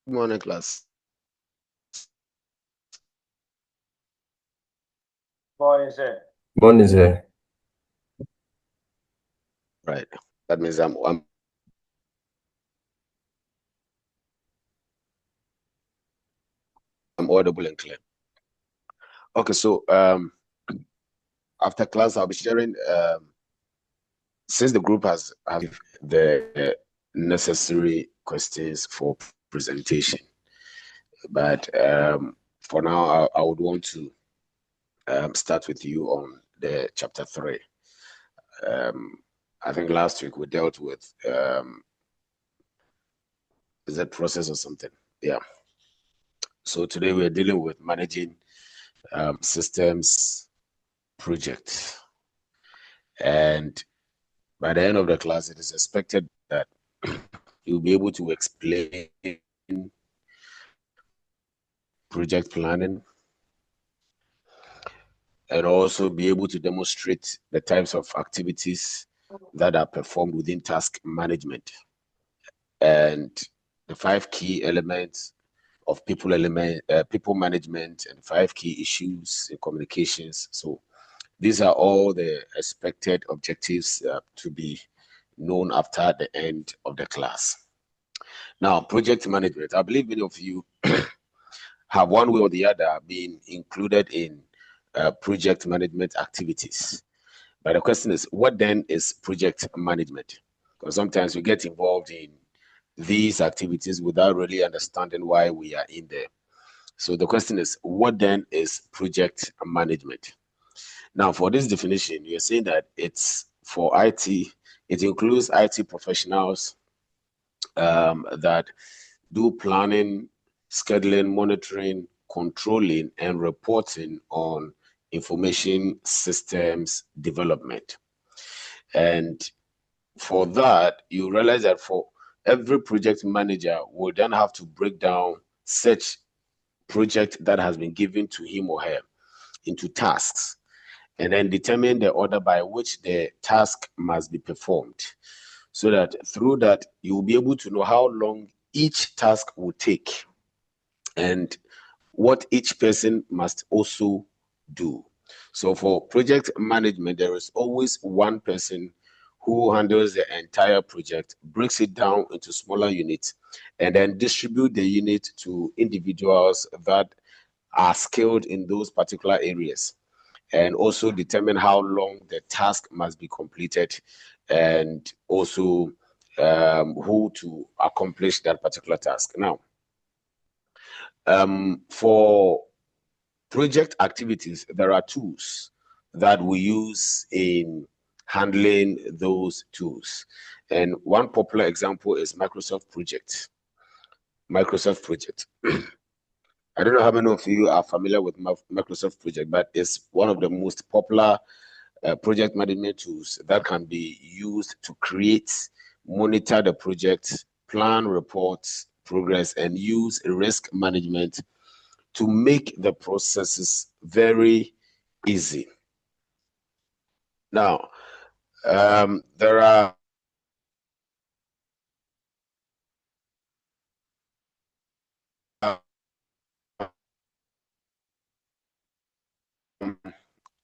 Good morning, class. Morning, sir. Morning, sir. Right. That means I'm audible and clear. Okay, so after class I'll be sharing since the group has the necessary questions for presentation. But for now I would want to start with you on the chapter 3. I think last week we dealt with is that process or something? Yeah. So today we're dealing with managing systems project. And by the end of the class, it is expected that you'll be able to explain project planning and also be able to demonstrate the types of activities that are performed within task management and the 5 key elements of people management and 5 key issues in communications. So these are all the expected objectives to be known after the end of the class. Now, project management. I believe many of you have one way or the other been included in project management activities. But the question is, what then is project management? Because sometimes we get involved in these activities without really understanding why we are in there. So the question is, what then is project management? Now, for this definition, you're saying that it's for IT, it includes IT professionals that do planning, scheduling, monitoring, controlling, and reporting on information systems development. And for that, you realize that for every project manager will then have to break down such project that has been given to him or her into tasks and then determine the order by which the task must be performed, so that through that you will be able to know how long each task will take and what each person must also do. So for project management, there is always one person who handles the entire project, breaks it down into smaller units, and then distribute the unit to individuals that are skilled in those particular areas, and also determine how long the task must be completed, and also who to accomplish that particular task. Now, for project activities, there are tools that we use in handling those tools. And one popular example is Microsoft Project. Microsoft Project. I don't know how many of you are familiar with Microsoft Project, but it's one of the most popular project management tools that can be used to create, monitor the project, plan reports, progress, and use risk management to make the processes very easy. Now, there are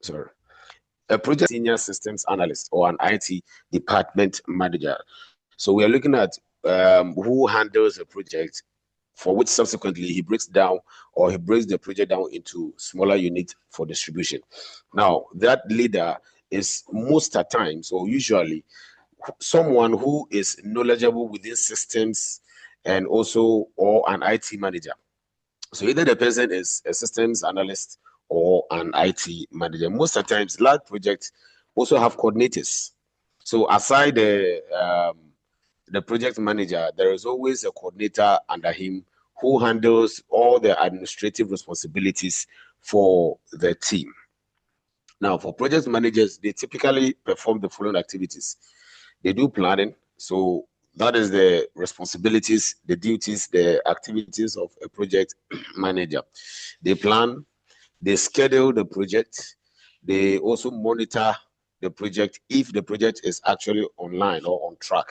sorry, a project senior systems analyst or an IT department manager. So we are looking at who handles a project for which subsequently he breaks down or he breaks the project down into smaller units for distribution. Now, that leader is most at times or usually someone who is knowledgeable within systems and also or an IT manager. So either the person is a systems analyst or an IT manager. Most of the times, large projects also have coordinators. So aside the project manager, there is always a coordinator under him who handles all the administrative responsibilities for the team. Now, for project managers, they typically perform the following activities. They do planning. So that is the responsibilities, the duties, the activities of a project manager. They plan, they schedule the project, they also monitor the project if the project is actually online or on track.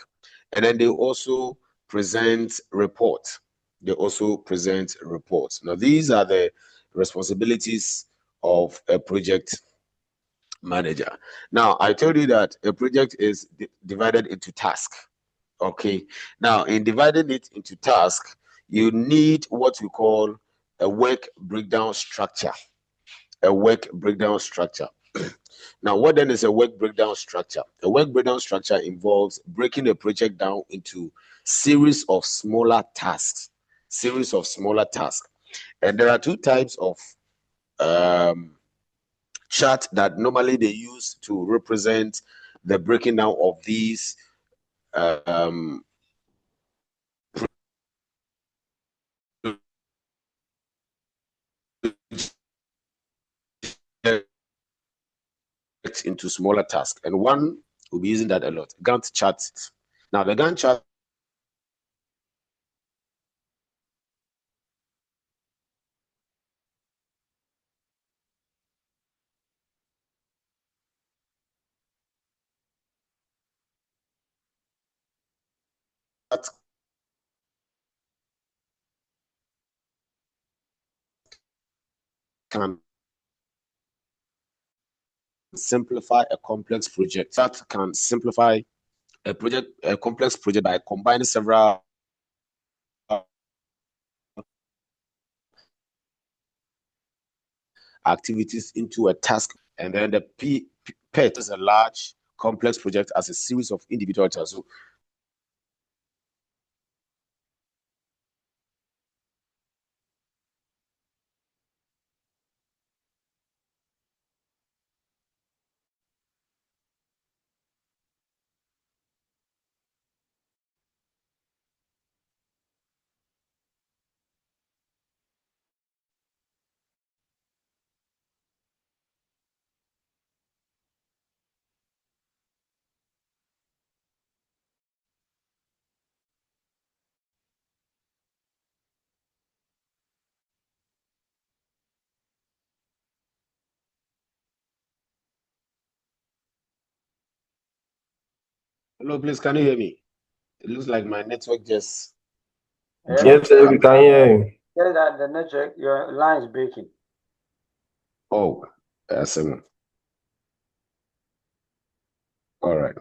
And then they also present reports. they also present reports. Now, these are the responsibilities of a project manager. Now, I told you that a project is divided into tasks. Okay. Now, in dividing it into tasks, you need what we call a work breakdown structure. A work breakdown structure. Now, what then is a work breakdown structure? A work breakdown structure involves breaking a project down into series of smaller tasks. Series of smaller tasks. And there are two types of chart that normally they use to represent the breaking down of these into smaller tasks. And one will be using that a lot. Gantt chart. Now, the Gantt chart can simplify a complex project. That can simplify a complex project by combining several activities into a task. And then the PET is a large complex project as a series of individual tasks. So hello, please, can you hear me? It looks like my network just Yes, sir, we can hear you. Yeah, that the network, your line is breaking. Oh, all right.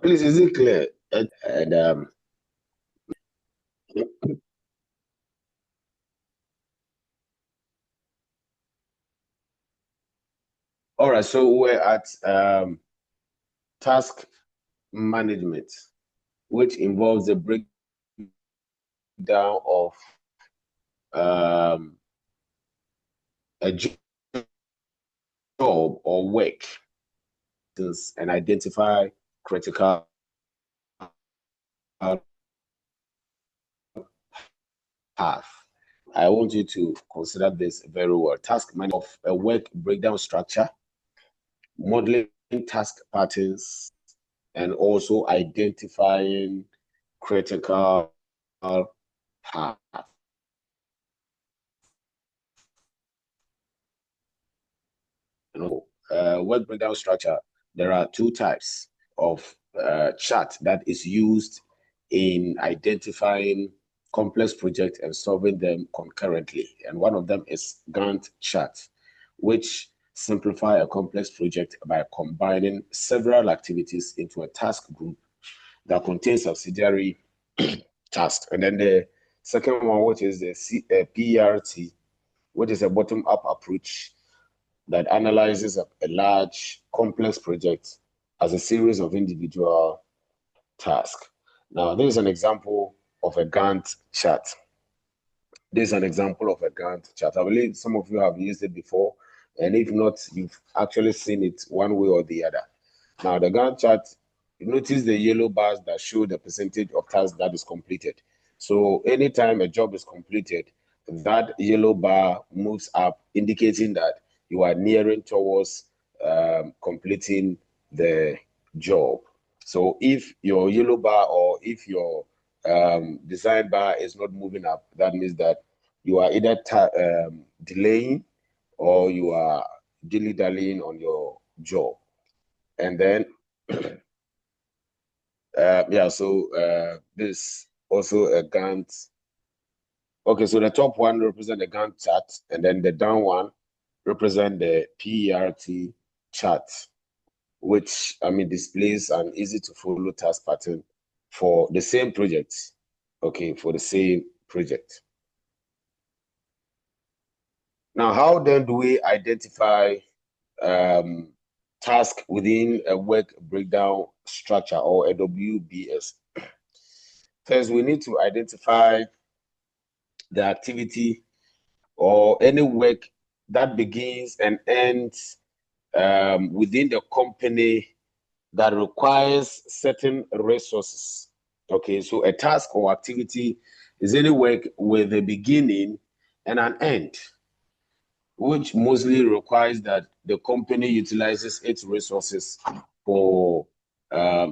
Please, is it clear? And all right, so we're at task management, which involves the breakdown of a job or work and identify critical path. I want you to consider this very well. Task management of a work breakdown structure, modeling task patterns, and also identifying critical path. Work breakdown structure, there are two types of chart that is used in identifying complex projects and solving them concurrently. And one of them is Gantt chart, which simplify a complex project by combining several activities into a task group that contains subsidiary tasks. And then the second one, which is the PRT, which is a bottom-up approach that analyzes a large, complex project as a series of individual tasks. Now, this is an example of a Gantt chart. This is an example of a Gantt chart. I believe some of you have used it before, and if not, you've actually seen it one way or the other. Now, the Gantt chart notice the yellow bars that show the percentage of tasks that is completed. So anytime a job is completed, that yellow bar moves up, indicating that you are nearing towards completing the job. So if your yellow bar or if your design bar is not moving up, that means that you are either delaying or you are dilly-dallying on your job. And then this also a Gantt. Okay, so the top one represent the Gantt chart, and then the down one represent the PERT chart, which displays an easy to follow task pattern for the same project. Okay, for the same project. Now, how then do we identify task within a work breakdown structure or a WBS? First, we need to identify the activity or any work that begins and ends within the company that requires certain resources. Okay, so a task or activity is any work with a beginning and an end, which mostly requires that the company utilizes its resources for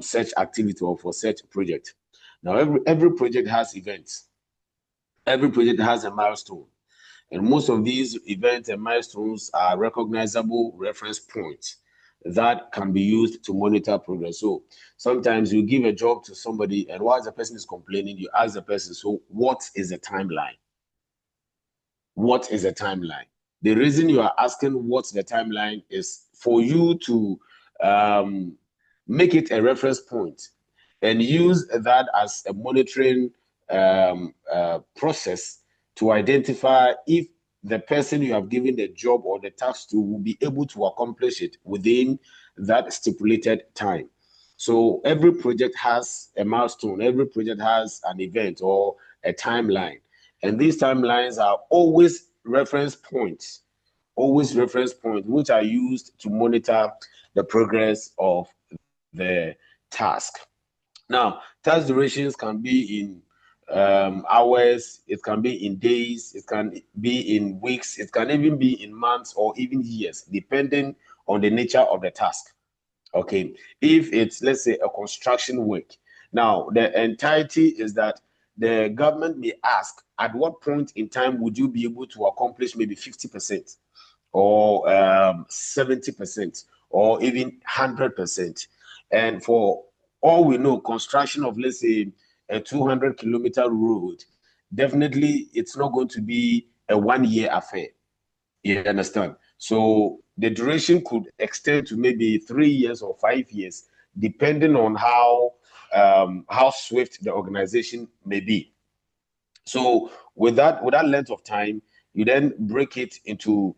such activity or for such project. Now, every project has events. Every project has a milestone. And most of these events and milestones are recognizable reference points that can be used to monitor progress. So sometimes you give a job to somebody, and while the person is complaining, you ask the person, so what is the timeline? What is the timeline? The reason you are asking what's the timeline is for you to make it a reference point and use that as a monitoring process to identify if the person you have given the job or the task to will be able to accomplish it within that stipulated time. So every project has a milestone, every project has an event or a timeline. And these timelines are always reference points, which are used to monitor the progress of the task. Now, task durations can be in hours, it can be in days, it can be in weeks, it can even be in months or even years, depending on the nature of the task. Okay, if it's, let's say, a construction work, now the entirety is that the government may ask, at what point in time would you be able to accomplish maybe 50% or 70% or even 100%? And for all we know, construction of, let's say, a 200-kilometer road, definitely it's not going to be a 1-year affair. You understand? So the duration could extend to maybe 3 years or 5 years, depending on how swift the organization may be. So with that length of time, you then break it into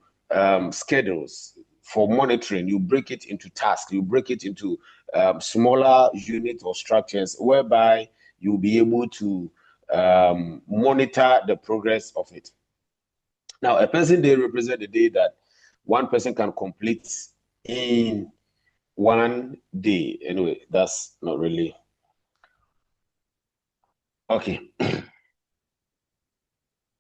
schedules for monitoring. You break it into tasks. You break it into smaller units or structures, whereby you'll be able to monitor the progress of it. Now, a person day represents the day that one person can complete in 1 day. Anyway, that's not really okay.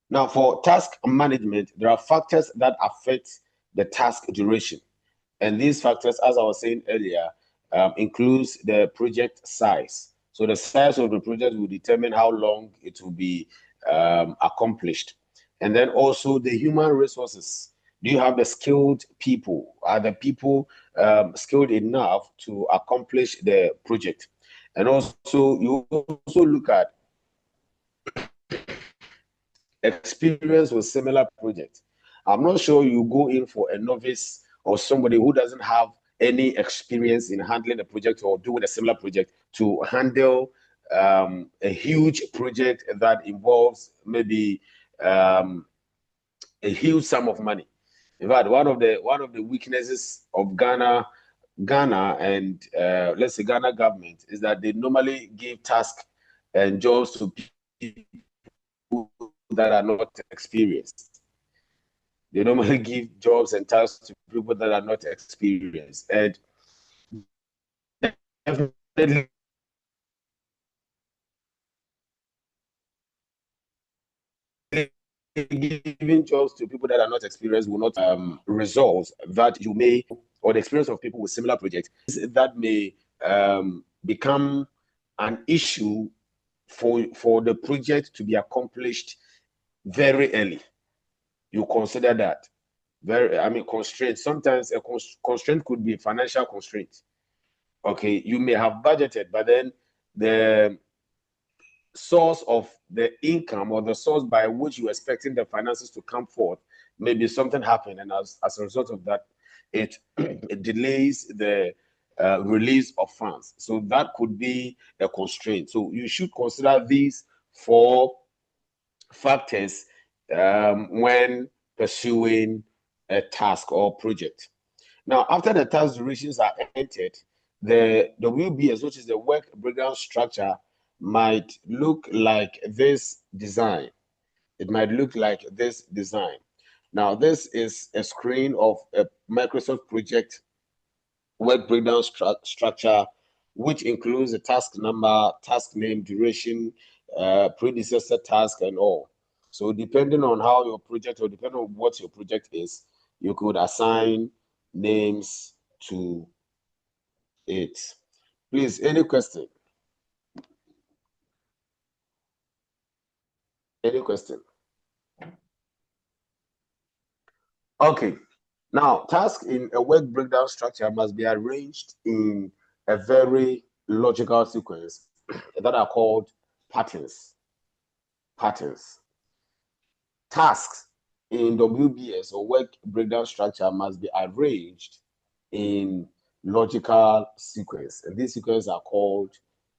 Now, for task management, there are factors that affect the task duration. And these factors, as I was saying earlier, includes the project size. So the size of the project will determine how long it will be accomplished. And then also the human resources. Do you have the skilled people? Are the people skilled enough to accomplish the project? And also, you also look at experience with similar projects. I'm not sure you go in for a novice or somebody who doesn't have any experience in handling a project or doing a similar project to handle a huge project that involves maybe a huge sum of money. In fact, one of the weaknesses of Ghana and let's say Ghana government is that they normally give tasks and jobs to people that are not experienced. They normally give jobs and tasks to people that are not experienced. And definitely giving jobs to people that are not experienced will not resolve that you may, or the experience of people with similar projects that may become an issue for the project to be accomplished very early. You consider that constraint. Sometimes a constraint could be a financial constraint. Okay, you may have budgeted, but then the source of the income or the source by which you're expecting the finances to come forth, maybe something happened, and as a result of that, it delays the release of funds. So that could be a constraint. So you should consider these 4 factors when pursuing a task or project. Now, after the task durations are entered, the WBS, which is the work breakdown structure, might look like this design. It might look like this design. Now, this is a screen of a Microsoft project work breakdown structure, which includes the task number, task name, duration, predecessor task, and all. So depending on how your project, or depending on what your project is, you could assign names to it. Please, any question? Any question? Okay. Now, tasks in a work breakdown structure must be arranged in a very logical sequence that are called patterns. Patterns. Tasks in WBS or work breakdown structure must be arranged in logical sequence, and these sequences are called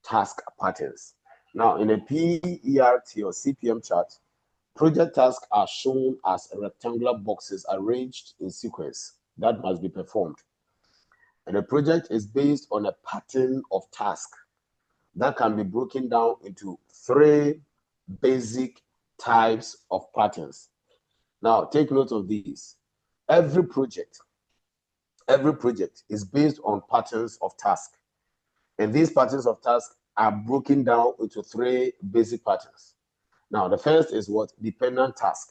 task patterns. Now, in a PERT or CPM chart, project tasks are shown as rectangular boxes arranged in sequence that must be performed. And a project is based on a pattern of tasks that can be broken down into 3 basic types of patterns. Now, take note of these. Every project is based on patterns of task. And these patterns of task are broken down into 3 basic patterns. Now, the first is what? Dependent task.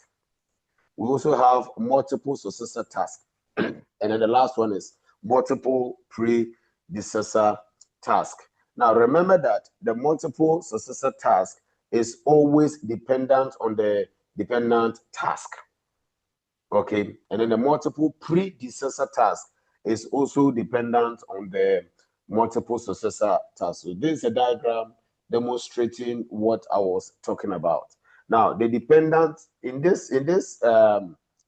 We also have multiple successor tasks. And then the last one is multiple predecessor task. Now, remember that the multiple successor task is always dependent on the dependent task. Okay, and then the multiple predecessor task is also dependent on the multiple successor task. So this is a diagram demonstrating what I was talking about. Now, the dependent in this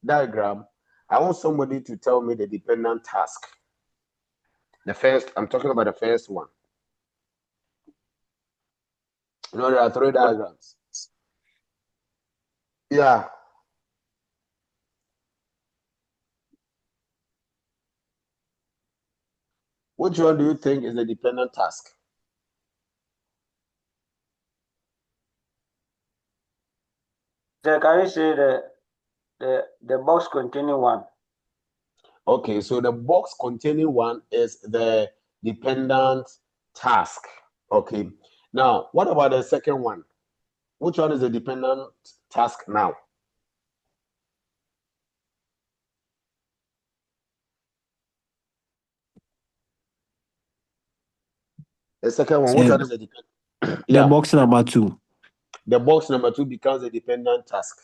diagram, I want somebody to tell me the dependent task. The first, I'm talking about the first one. You know, there are 3 diagrams. Yeah. Which one do you think is the dependent task? Sir, can you say the box containing one? Okay, so the box containing one is the dependent task. Okay, now what about the second one? Which one is the dependent task now? The second one, which one is the dependent? The box number 2. The box number 2 becomes a dependent task.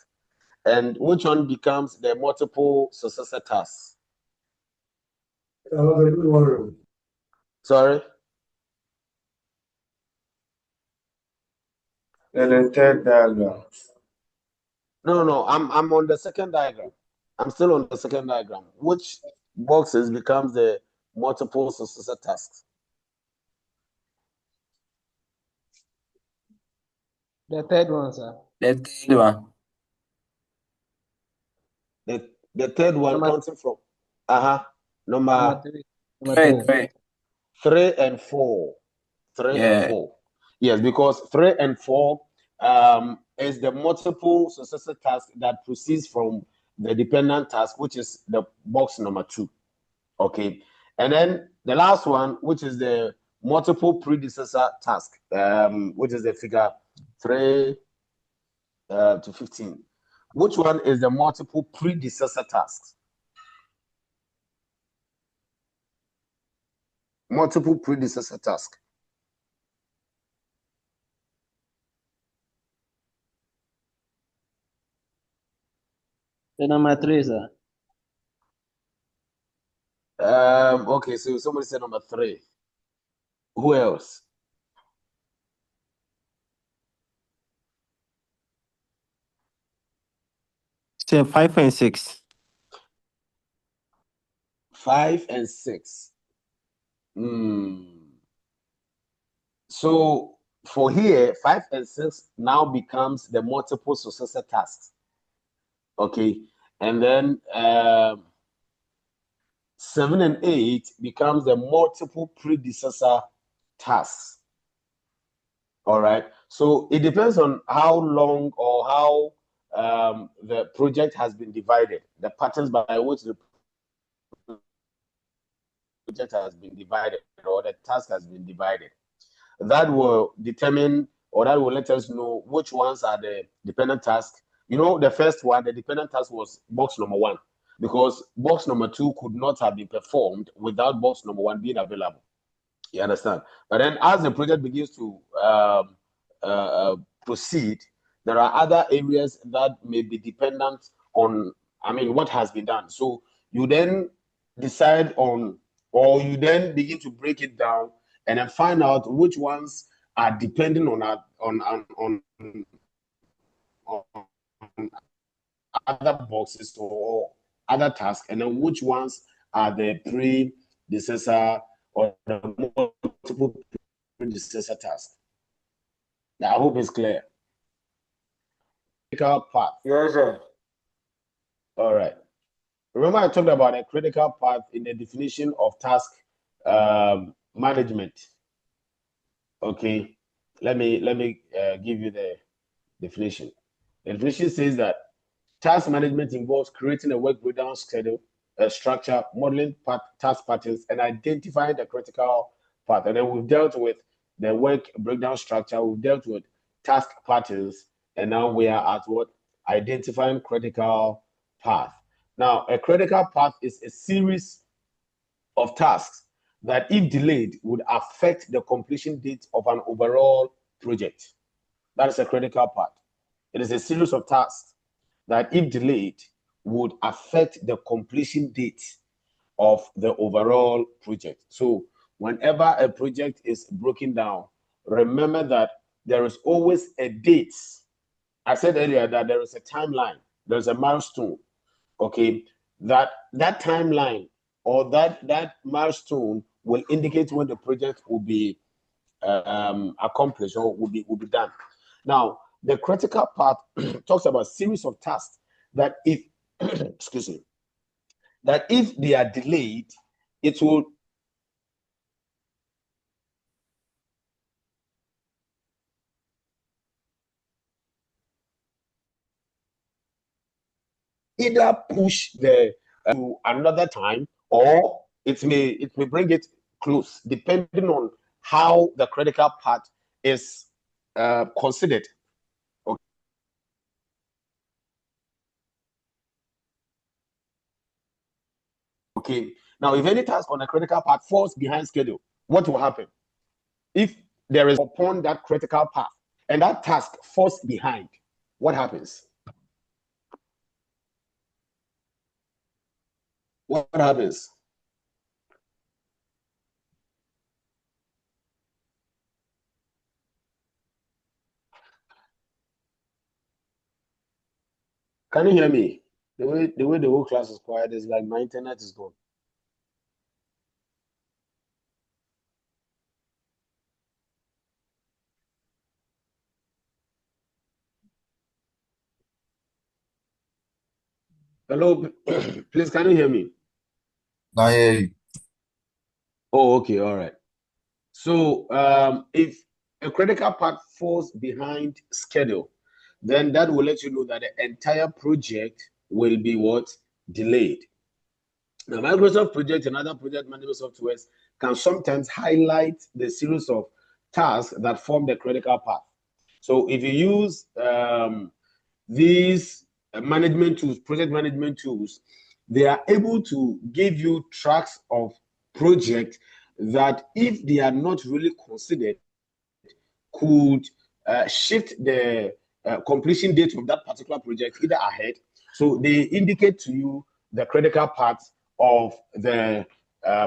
And which one becomes the multiple successor task? Sorry? And the third diagram. No, I'm on the second diagram. I'm still on the second diagram. Which boxes becomes the multiple successor tasks? The third one, sir. The third one. The third one counting from number 3. Number 3. 3 and 4. 3 and 4. Yes, because 3 and 4 is the multiple successor task that proceeds from the dependent task, which is the box number 2. Okay, and then the last one, which is the multiple predecessor task, which is the figure 3 to 15. Which one is the multiple predecessor tasks? Multiple predecessor task. The number 3, sir. Okay, so somebody said number 3. Who else? Say 5 and 6. 5 and 6. So for here, 5 and 6 now becomes the multiple successor tasks. Okay, and then 7 and 8 becomes the multiple predecessor tasks. All right, so it depends on how long or how the project has been divided, the patterns by which the project has been divided or the task has been divided. That will determine, or that will let us know which ones are the dependent tasks. You know, the first one, the dependent task was box number 1, because box number 2 could not have been performed without box number 1 being available. You understand? But then as the project begins to proceed, there are other areas that may be dependent on, what has been done. So you then decide on, or you then begin to break it down and then find out which ones are depending on other boxes or other tasks, and then which ones are the predecessor or the multiple predecessor tasks. Now, I hope it's clear. Critical path. Yes, sir. All right. Remember, I talked about a critical path in the definition of task management. Okay, let me give you the definition. The definition says that task management involves creating a work breakdown schedule, a structure, modeling task patterns, and identifying the critical path. And then we've dealt with the work breakdown structure, we've dealt with task patterns, and now we are at what? Identifying critical path. Now, a critical path is a series of tasks that, if delayed, would affect the completion date of an overall project. That is a critical path. It is a series of tasks that, if delayed, would affect the completion date of the overall project. So whenever a project is broken down, remember that there is always a date. I said earlier that there is a timeline, there's a milestone. Okay, that timeline or that milestone will indicate when the project will be accomplished or will be done. Now, the critical part talks about a series of tasks that, if excuse me, that if they are delayed, it will either push the to another time, or it may bring it close, depending on how the critical part is considered. Okay. Now, if any task on a critical part falls behind schedule, what will happen? If there is upon that critical path and that task falls behind, what happens? What happens? Can you hear me? The way the whole class is quiet is like my internet is gone. Hello, please, can you hear me? I hear you. Oh, okay, all right. So if a critical part falls behind schedule, then that will let you know that the entire project will be what? Delayed. Now, Microsoft Project and other project management softwares can sometimes highlight the series of tasks that form the critical path. So if you use these management tools, project management tools, they are able to give you tracks of projects that, if they are not really considered, could shift the completion date of that particular project either ahead. So they indicate to you the critical parts of the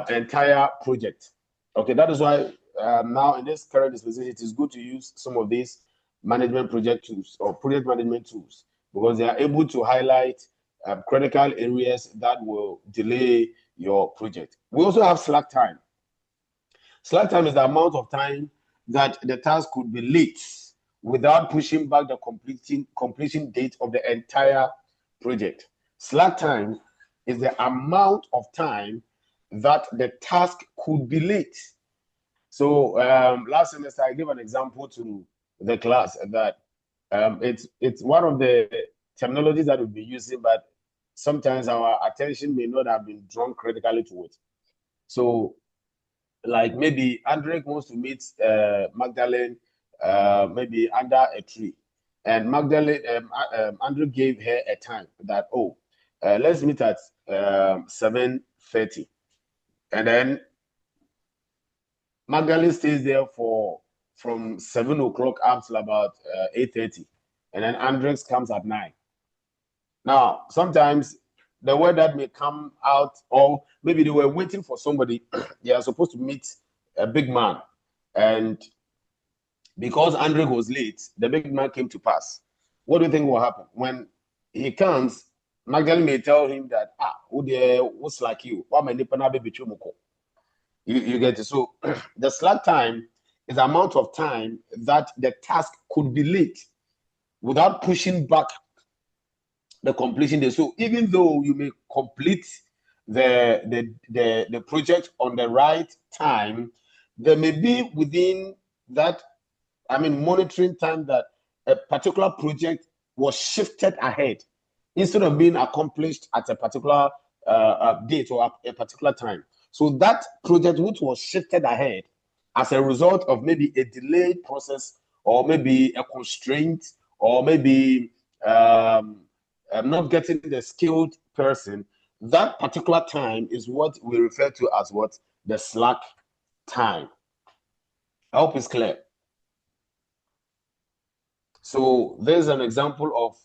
entire project. Okay, that is why now in this current dispensation, it is good to use some of these management project tools or project management tools, because they are able to highlight critical areas that will delay your project. We also have slack time. Slack time is the amount of time that the task could be late without pushing back the completion date of the entire project. Slack time is the amount of time that the task could be late. So last semester, I gave an example to the class that it's one of the terminologies that we'll be using, but sometimes our attention may not have been drawn critically to it. So, like maybe Andre wants to meet Magdalene maybe under a tree, and Magdalene Andre gave her a time that, let's meet at 7:30, and then Magdalene stays there from 7 o'clock up till about 8:30, and then Andres comes at 9. Now, sometimes the word that may come out, or maybe they were waiting for somebody, they are supposed to meet a big man, and because Andre was late, the big man came to pass. What do you think will happen when he comes? Magdalene may tell him that, what's like you? You get it. So the slack time is the amount of time that the task could be late without pushing back the completion day. So even though you may complete the project on the right time, there may be within that, monitoring time, that a particular project was shifted ahead instead of being accomplished at a particular date or a particular time. So that project which was shifted ahead as a result of maybe a delayed process, or maybe a constraint, or maybe not getting the skilled person, that particular time is what we refer to as what? The slack time. I hope it's clear. So there's an example of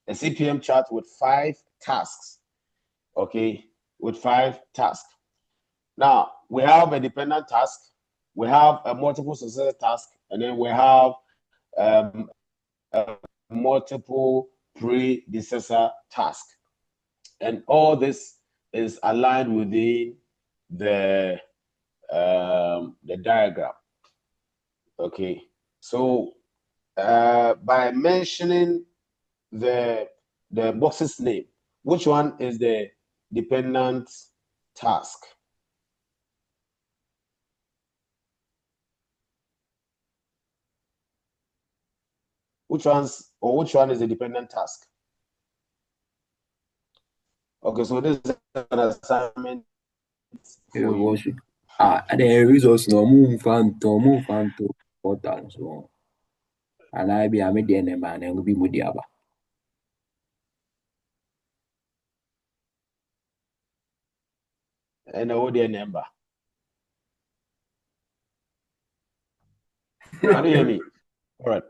a CPM chart with 5 tasks. Okay, with 5 tasks. Now we have a dependent task, we have a multiple successor task, and then we have a multiple predecessor task. And all this is aligned within the diagram. Okay, so by mentioning the box's name, which one is the dependent task? Which one is the dependent task? Okay, so this is an assignment for you. The results no move to portal so. And I be a median man and will be Mudiaba. And I hold their number. Can you hear me? All right.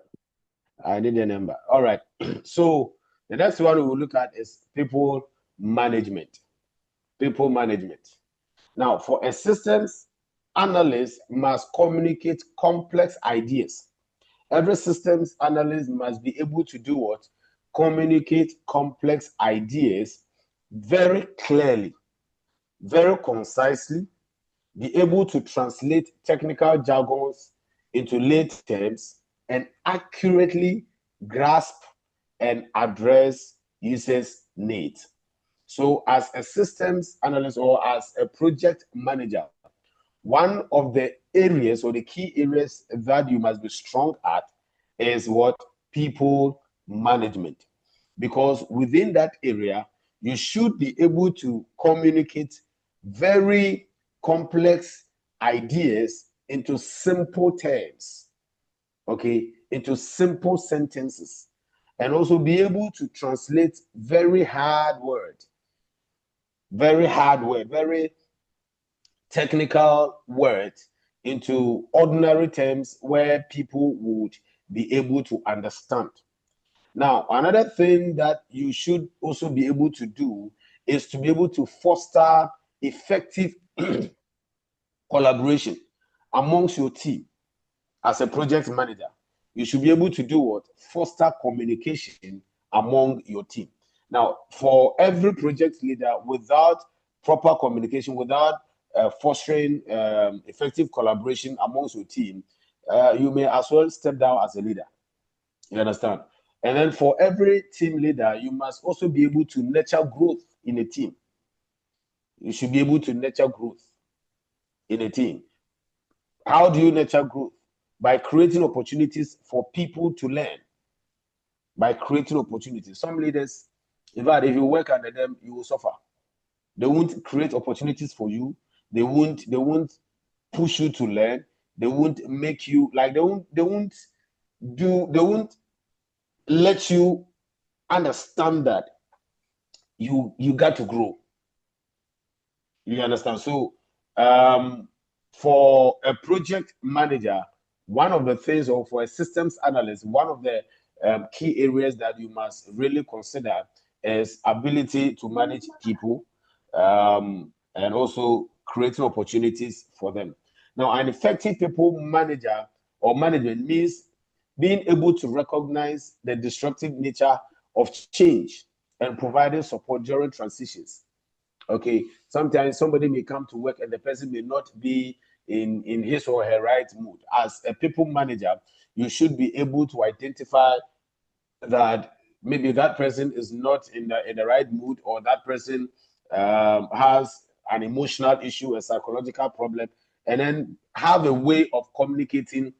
I need their number. All right. So the next one we will look at is people management. People management. Now, for a systems analyst must communicate complex ideas. Every systems analyst must be able to do what? Communicate complex ideas very clearly, very concisely, be able to translate technical jargons into lay terms, and accurately grasp and address users' needs. So as a systems analyst or as a project manager, one of the areas or the key areas that you must be strong at is what? People management. Because within that area, you should be able to communicate very complex ideas into simple terms, okay, into simple sentences, and also be able to translate very technical words into ordinary terms where people would be able to understand. Now, another thing that you should also be able to do is to be able to foster effective collaboration amongst your team. As a project manager, you should be able to do what? Foster communication among your team. Now, for every project leader, without proper communication, without fostering effective collaboration amongst your team, you may as well step down as a leader. You understand? And then for every team leader, you must also be able to nurture growth in a team. You should be able to nurture growth in a team. How do you nurture growth? By creating opportunities for people to learn. By creating opportunities. Some leaders, in fact, if you work under them, you will suffer. They won't create opportunities for you. They won't push you to learn. They won't make you like they won't let you understand that you got to grow. You understand? So for a project manager, one of the things, or for a systems analyst, one of the key areas that you must really consider is ability to manage people, and also creating opportunities for them. Now, an effective people manager or management means being able to recognize the disruptive nature of change and providing support during transitions. Okay, sometimes somebody may come to work and the person may not be in his or her right mood. As a people manager, you should be able to identify that maybe that person is not in the right mood, or that person has an emotional issue, a psychological problem, and then have a way of communicating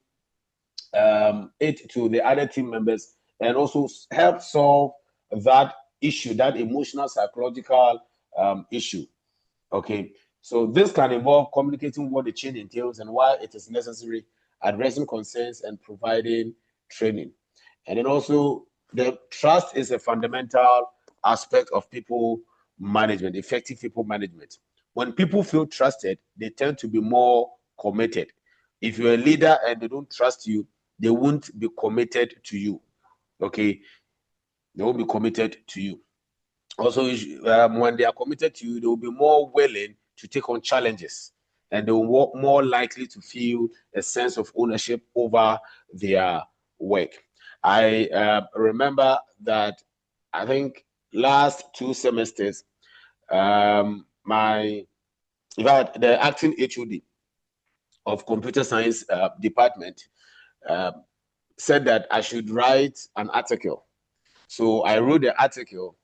it to the other team members, and also help solve that issue, that emotional psychological issue. Okay, so this can involve communicating what the change entails and why it is necessary, addressing concerns, and providing training. And then also, the trust is a fundamental aspect of people management, effective people management. When people feel trusted, they tend to be more committed. If you're a leader and they don't trust you, they won't be committed to you. Okay, they won't be committed to you. Also, when they are committed to you, they will be more willing to take on challenges, and they will be more likely to feel a sense of ownership over their work. I remember that I think last 2 semesters, in fact, the acting HOD of computer science department said that I should write an article. So I wrote the article,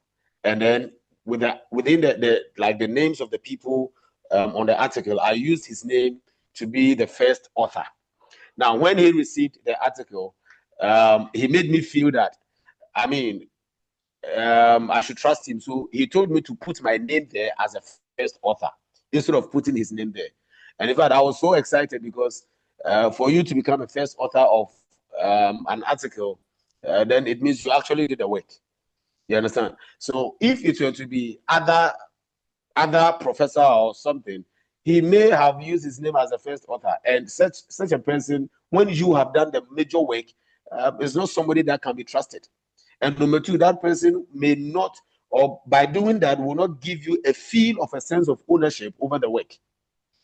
and then within the names of the people on the article, I used his name to be the first author. Now, when he received the article, he made me feel that, I mean, I should trust him. So he told me to put my name there as a first author instead of putting his name there. And in fact, I was so excited because for you to become a first author of an article, then it means you actually did the work. You understand? So if it were to be other professor or something, he may have used his name as a first author. And such a person, when you have done the major work, is not somebody that can be trusted. And number 2, that person may not, or by doing that, will not give you a feel of a sense of ownership over the work.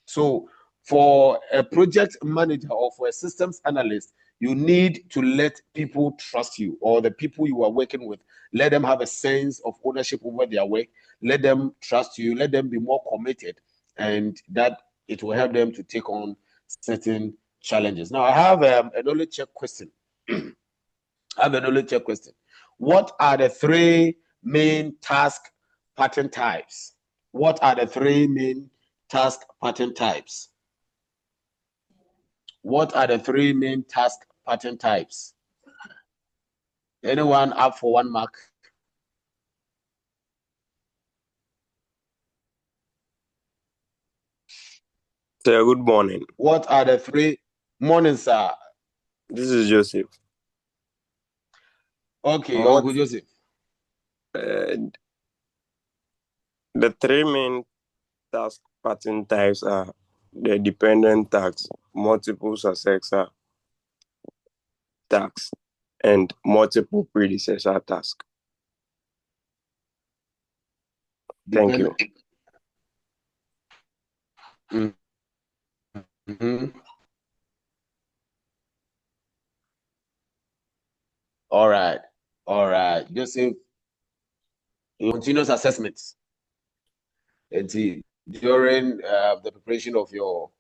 So for a project manager or for a systems analyst, you need to let people trust you, or the people you are working with, let them have a sense of ownership over their work. Let them trust you, let them be more committed, and that it will help them to take on certain challenges. Now, I have a knowledge check question. What are the 3 main task pattern types? What are the 3 main task pattern types? What are the 3 main task pattern types? Anyone up for 1 mark? Sir, good morning. What are the three? Morning, sir. This is Joseph. Okay, What Uncle Joseph. the three main task pattern types are the dependent task, multiple successor task, and multiple predecessor task. Thank you. Mm-hmm. All right, Joseph. Continuous assessments. And during the preparation of your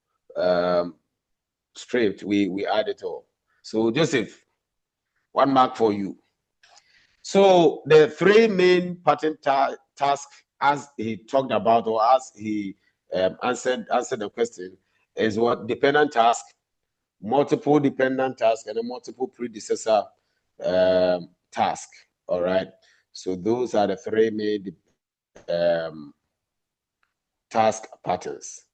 script, we add it all. So Joseph, 1 mark for you. So the three main pattern tasks, as he talked about, or as he answered the question, is what dependent task, multiple dependent task, and a multiple predecessor task. All right. So those are the three main task patterns.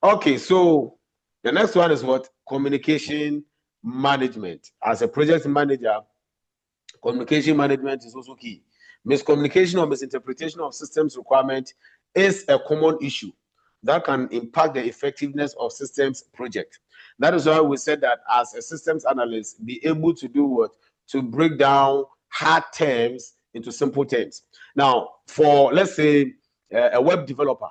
Okay, so the next one is what? Communication management. As a project manager, communication management is also key. Miscommunication or misinterpretation of systems requirement is a common issue that can impact the effectiveness of systems project. That is why we said that as a systems analyst, be able to do what? To break down hard terms into simple terms. Now, for let's say a web developer,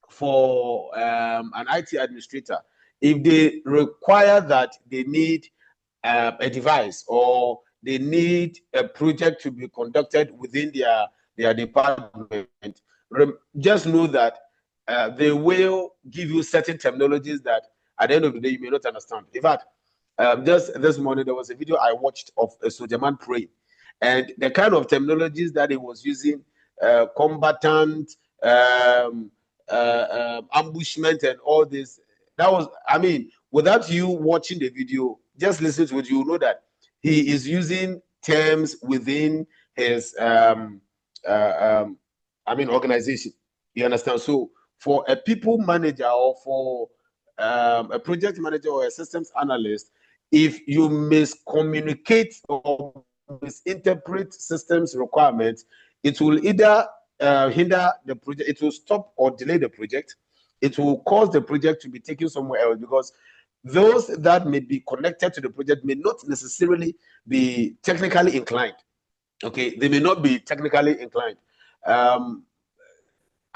for an IT administrator, if they require that they need a device or they need a project to be conducted within their department, just know that they will give you certain terminologies that at the end of the day you may not understand. In fact, just this morning there was a video I watched of a soldier man praying, and the kind of terminologies that he was using, combatant, ambushment, and all this. That was, I mean, without you watching the video, just listen to it, you know that he is using terms within his organization. You understand? So for a people manager or for a project manager or a systems analyst, if you miscommunicate or misinterpret systems requirements, it will either hinder the project, it will stop or delay the project, it will cause the project to be taken somewhere else, because those that may be connected to the project may not necessarily be technically inclined. Okay, they may not be technically inclined.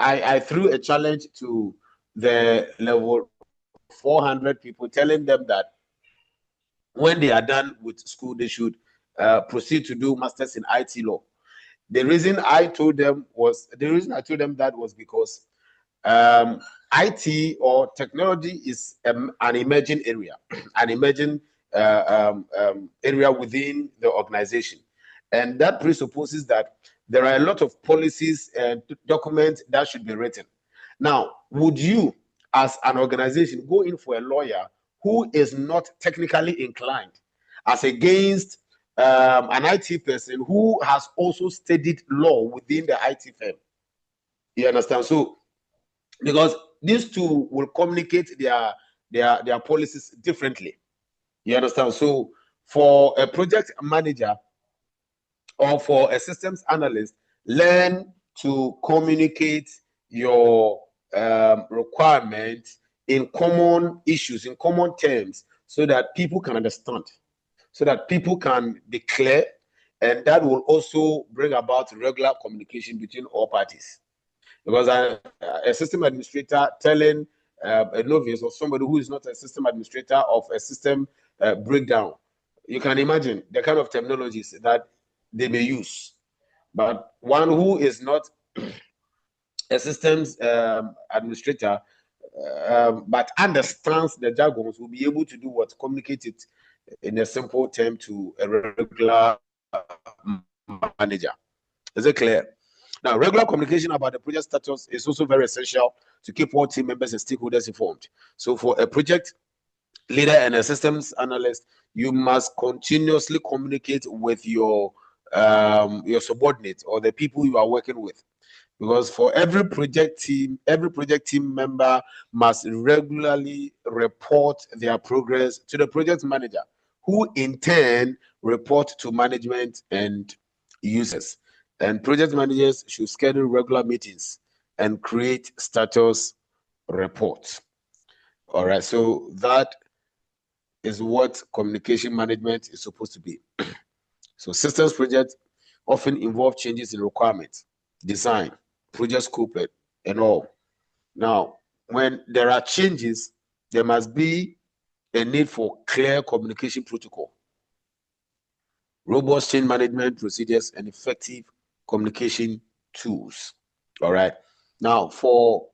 I threw a challenge to the level 400 people, telling them that when they are done with school, they should proceed to do masters in IT law. The reason I told them that was because IT or technology is an emerging area, an emerging area within the organization. And that presupposes that there are a lot of policies and documents that should be written. Now, would you, as an organization, go in for a lawyer who is not technically inclined as against an IT person who has also studied law within the IT firm? You understand? So, because these two will communicate their policies differently. You understand? So, for a project manager or for a systems analyst, learn to communicate your requirements in common issues, in common terms, so that people can understand, so that people can be clear, and that will also bring about regular communication between all parties. Because a system administrator telling a novice or somebody who is not a system administrator of a system breakdown, you can imagine the kind of terminologies that they may use. But one who is not a systems administrator, but understands the jargons, will be able to do what? Communicate it in a simple term to a regular manager. Is it clear? Now, regular communication about the project status is also very essential to keep all team members and stakeholders informed. So for a project leader and a systems analyst, you must continuously communicate with your subordinates or the people you are working with. because for every project team member must regularly report their progress to the project manager, who in turn report to management and users. And project managers should schedule regular meetings and create status reports. All right, so that is what communication management is supposed to be. So systems projects often involve changes in requirements, design, project scope, and all. Now, when there are changes, there must be a need for clear communication protocol, robust change management procedures, and effective communication tools. All right. Now, for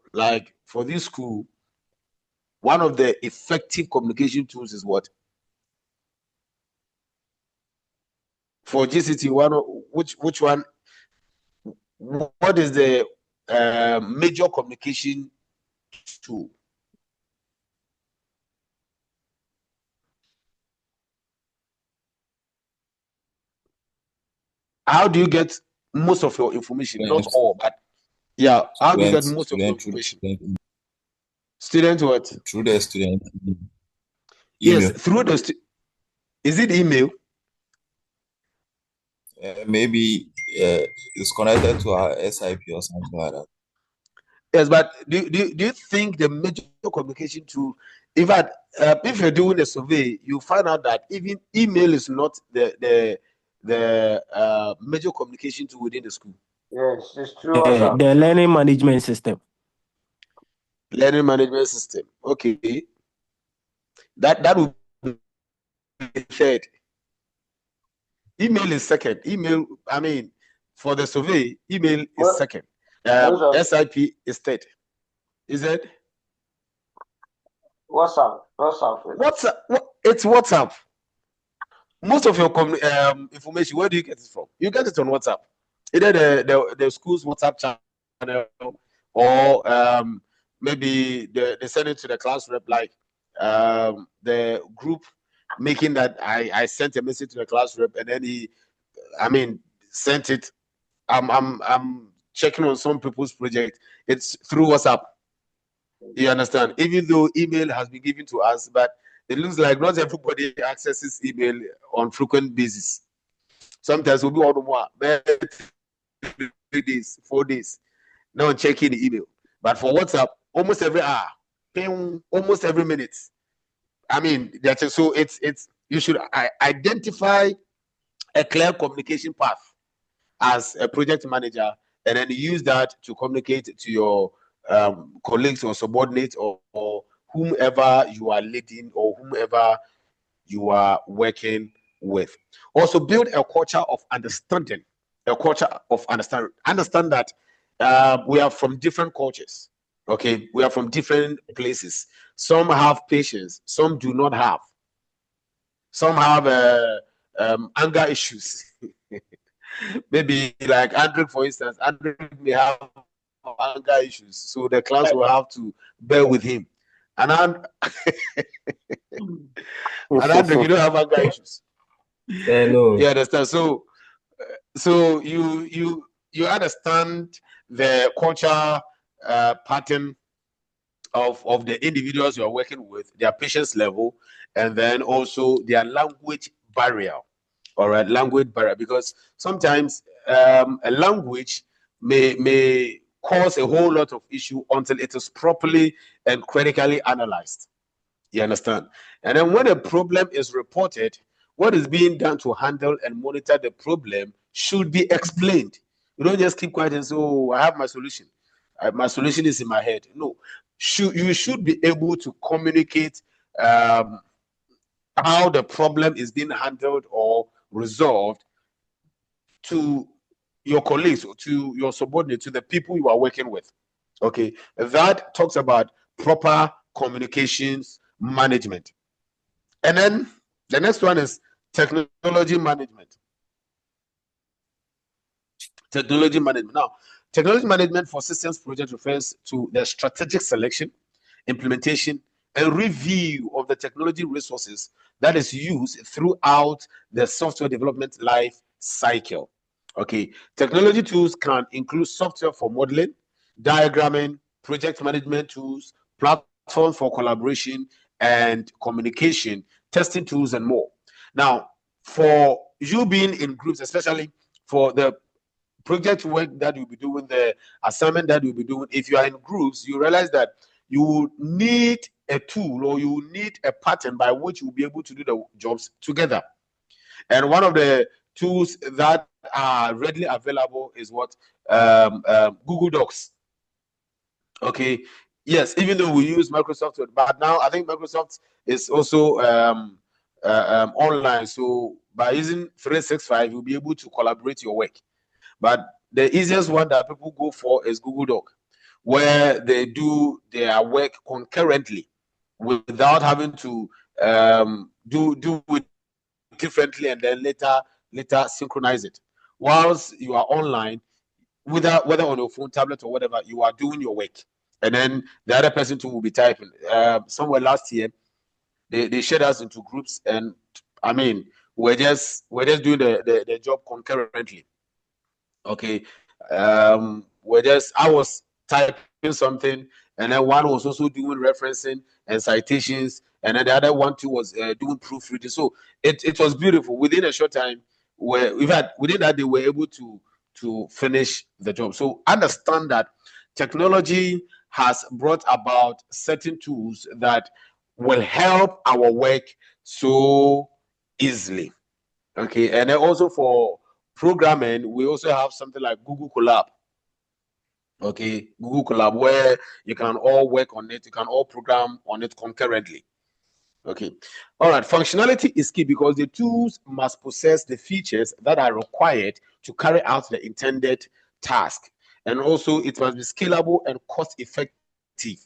this school, one of the effective communication tools is what? For GCT, which one? What is the major communication tool? How do you get most of your information? Not all, but yeah. How do you get most of your information? Student what? Through the student email. Yes, through the is it email? Maybe it's connected to our SIP or something like that. Yes, but do you think the major communication tool, in fact, if you're doing a survey, you find out that even email is not the major communication tool within the school. Yes, it's true. WhatsApp. The learning management system. Learning management system. Okay. That would be third. Email is second. Email, I mean, for the survey, email is second. SIP is third. Is it? WhatsApp. It's WhatsApp. Most of your information, where do you get it from? You get it on WhatsApp. Either the school's WhatsApp channel, or maybe they send it to the class rep, like the group making that I sent a message to the class rep, and then he sent it. I'm checking on some people's project. It's through WhatsApp. You understand? Even though email has been given to us, but it looks like not everybody accesses email on frequent basis. Sometimes we'll be on more 3 days, 4 days. Now checking the email. But for WhatsApp, almost every hour, almost every minute. I mean, that's so it's you should identify a clear communication path as a project manager, and then use that to communicate to your colleagues or subordinates or whomever you are leading or whomever you are working with. Also, build a culture of understanding. Understand that we are from different cultures. Okay, we are from different places. Some have patience, some do not have. Some have anger issues. Maybe like Andrew, for instance, Andrew may have anger issues, so the class will have to bear with him. And Andrew, you don't have anger issues. No. You understand? So you understand the culture pattern of the individuals you are working with, their patience level, and then also their language barrier. All right, language barrier, because sometimes a language may cause a whole lot of issue until it is properly and critically analyzed. You understand? And then when a problem is reported, what is being done to handle and monitor the problem should be explained. You don't just keep quiet and say, "Oh, I have my solution. My solution is in my head." No, you should be able to communicate how the problem is being handled or resolved to your colleagues or to your subordinates, to the people you are working with. Okay, that talks about proper communications management. And then the next one is technology management. Technology management. Now, technology management for systems project refers to the strategic selection, implementation, and review of the technology resources that is used throughout the software development life cycle. Okay, technology tools can include software for modeling, diagramming, project management tools, platforms for collaboration and communication, testing tools, and more. Now, for you being in groups, especially for the project work that you'll be doing, the assignment that you'll be doing, if you are in groups, you realize that you need a tool or you need a pattern by which you'll be able to do the jobs together. And one of the tools that are readily available is what Google Docs. Okay, yes, even though we use Microsoft Word, but now I think Microsoft is also online. So by using 365, you'll be able to collaborate your work. But the easiest one that people go for is Google Doc, where they do their work concurrently without having to do it differently and then later synchronize it. Whilst you are online, whether on your phone, tablet, or whatever, you are doing your work, and then the other person too will be typing. Somewhere last year, they shared us into groups, and I mean, we're just doing the job concurrently. Okay, I was typing something, and then one was also doing referencing and citations, and then the other one too was doing proofreading. So it was beautiful. Within a short time, within that they were able to finish the job. So understand that technology has brought about certain tools that will help our work so easily. Okay, and then also for programming, we also have something like Google Colab. Okay, Google Colab, where you can all work on it, you can all program on it concurrently. Okay, all right. Functionality is key because the tools must possess the features that are required to carry out the intended task, and also it must be scalable and cost effective.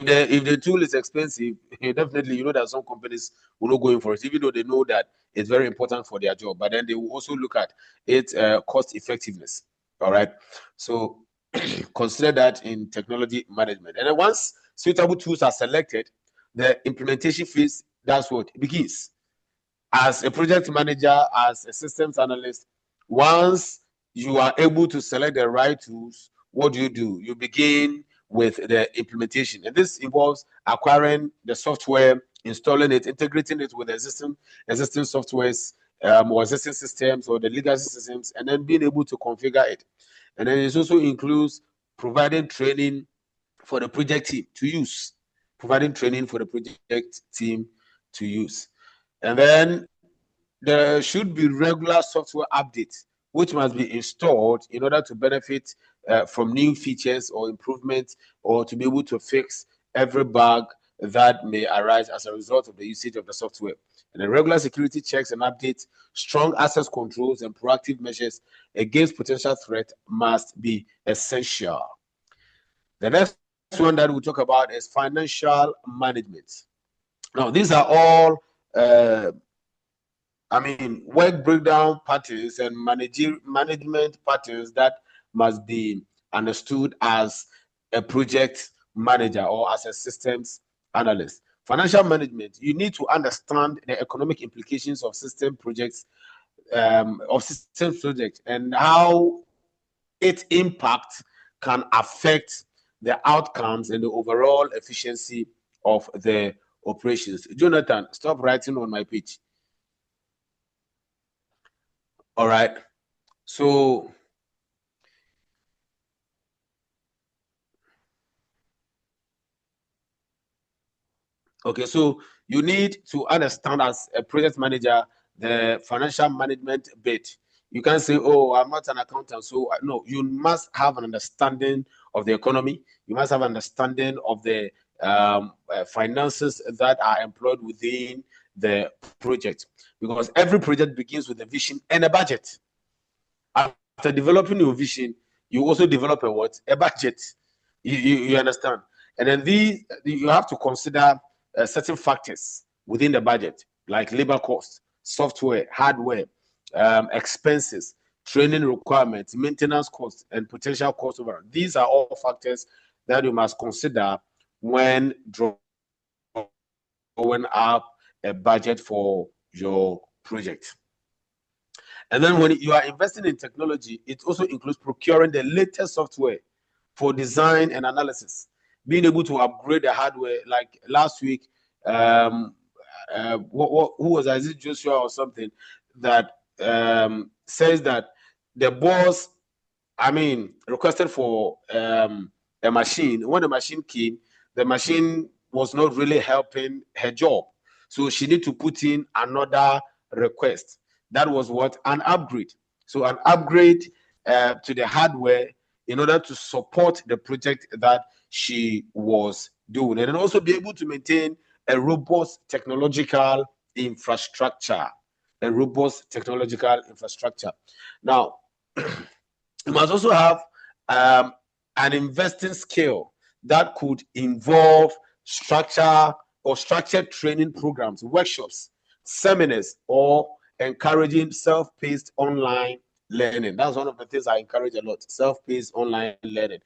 If the tool is expensive, definitely you know that some companies will not go in for it, even though they know that it's very important for their job. But then they will also look at its cost effectiveness. All right, so consider that in technology management. And then once suitable tools are selected, the implementation phase, that's what it begins. As a project manager, as a systems analyst, once you are able to select the right tools, what do? You begin with the implementation. And this involves acquiring the software, installing it, integrating it with existing softwares or existing systems or the legacy systems, and then being able to configure it. And then it also includes providing training for the project team to use. Providing training for the project team to use. And then there should be regular software updates, which must be installed in order to benefit from new features or improvements, or to be able to fix every bug that may arise as a result of the usage of the software. And the regular security checks and updates, strong access controls, and proactive measures against potential threat must be essential. The next one that we'll talk about is financial management. Now, these are all work breakdown patterns and management patterns that must be understood as a project manager or as a systems analyst. Financial management, you need to understand the economic implications of system projects, and how its impact can affect the outcomes and the overall efficiency of the operations. Jonathan, stop writing on my page. All right. So, okay, so you need to understand as a project manager the financial management bit. You can't say, oh, I'm not an accountant. So, no, you must have an understanding of the economy. You must have an understanding of the finances that are employed within the project. Because every project begins with a vision and a budget. After developing your vision, you also develop a what? A budget. You understand? And then you have to consider certain factors within the budget, like labor costs, software, hardware, expenses, training requirements, maintenance costs, and potential cost overrun. These are all factors that you must consider when drawing up a budget for your project. And then when you are investing in technology, it also includes procuring the latest software for design and analysis, being able to upgrade the hardware. Like last week, who was that? Is it Joshua or something that says that the boss, requested for a machine. When the machine came, the machine was not really helping her job. So she need to put in another request. That was what? An upgrade. So an upgrade to the hardware in order to support the project that she was doing. And then also be able to maintain a robust technological infrastructure. A robust technological infrastructure. Now, you must also have an investing skill that could involve structured training programs, workshops, seminars, or encouraging self-paced online learning. That's one of the things I encourage a lot, self-paced online learning.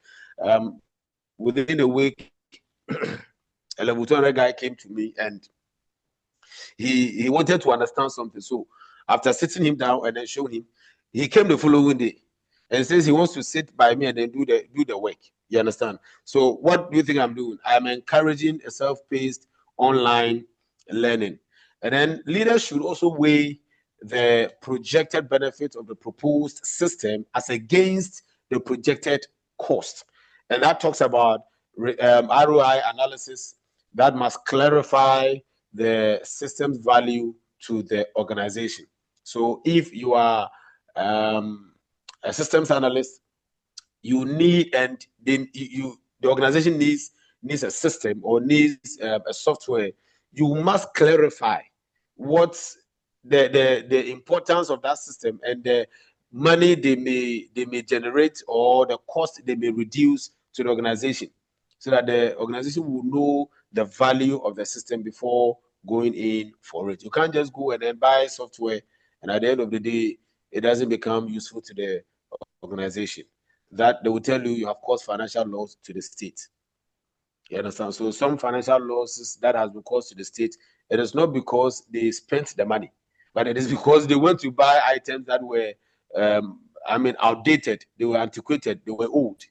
Within a week, a level 2 guy came to me and he wanted to understand something. So after sitting him down and then showing him, he came the following day and says he wants to sit by me and then do the work. You understand? So what do you think I'm doing? I'm encouraging a self-paced online learning. And then leaders should also weigh the projected benefits of the proposed system as against the projected cost. And that talks about ROI analysis that must clarify the system's value to the organization. So if you are a systems analyst, you need, and then the organization needs a system or needs a software. You must clarify what's the importance of that system and the money they may generate or the cost they may reduce to the organization, so that the organization will know the value of the system before going in for it. You can't just go and then buy software and at the end of the day it doesn't become useful to the organization. That they will tell you have caused financial loss to the state. You understand? So some financial losses that has been caused to the state, it is not because they spent the money, but it is because they went to buy items that were outdated, they were antiquated, they were old,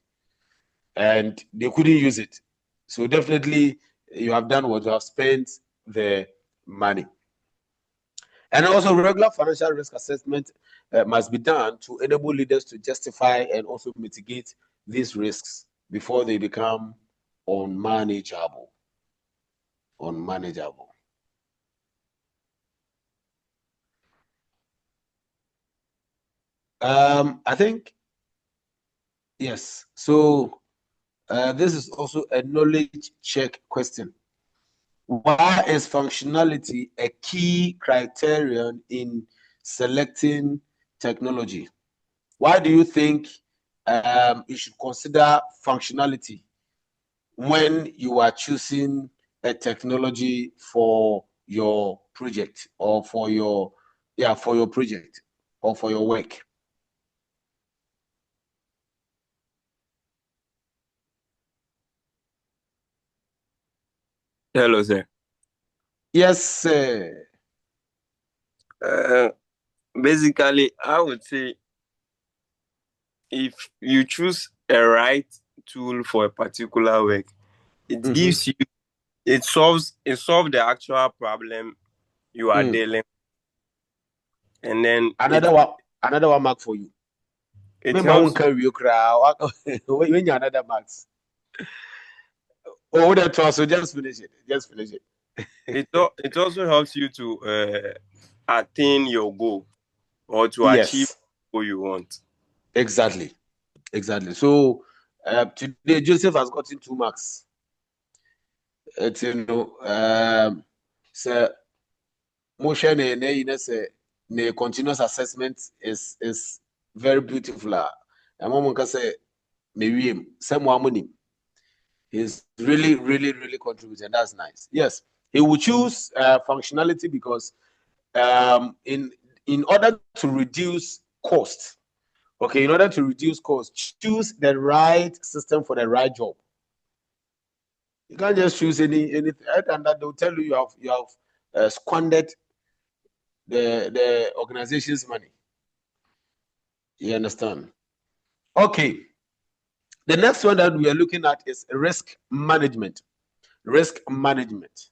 and they couldn't use it. So definitely you have done what you have spent the money. And also regular financial risk assessment must be done to enable leaders to justify and also mitigate these risks before they become unmanageable. I think, yes. So this is also a knowledge check question. Why is functionality a key criterion in selecting technology? Why do you think you should consider functionality when you are choosing a technology for your project or for your project or for your work? Hello, sir. Yes, sir. Basically, I would say if you choose a right tool for a particular work, it gives you, it solves the actual problem you are dealing with. And then another one mark for you. it helps. When you're another marks. Oh, that's also just finish it. It also helps you to attain your goal or to achieve Yes, what you want. exactly. So today Joseph has gotten 2 marks. It's so motion and continuous assessment is very beautiful. And mom can say maybe some money. He's really contributing. That's nice. Yes, he will choose functionality because in order to reduce cost. Okay, in order to reduce cost, choose the right system for the right job. You can't just choose anything, and that they'll tell you you have squandered the organization's money. You understand? Okay. The next one that we are looking at is risk management. Risk management.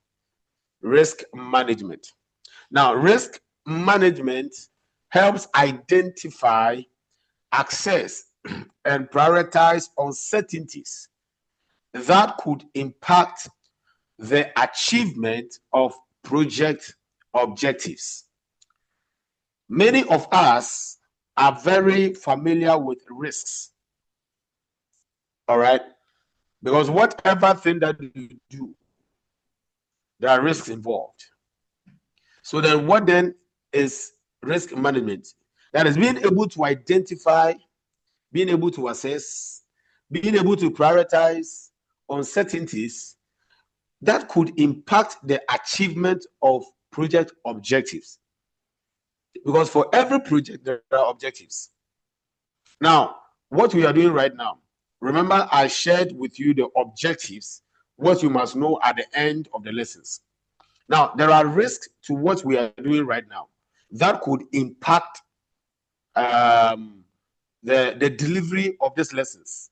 Risk management. Now, risk management helps identify, assess, and prioritize uncertainties that could impact the achievement of project objectives. Many of us are very familiar with risks, all right? Because whatever thing that you do, there are risks involved. So then what then is risk management? That is being able to identify, being able to assess, being able to prioritize uncertainties that could impact the achievement of project objectives. Because for every project, there are objectives. Now, what we are doing right now, remember I shared with you the objectives, what you must know at the end of the lessons. Now, there are risks to what we are doing right now that could impact the delivery of these lessons.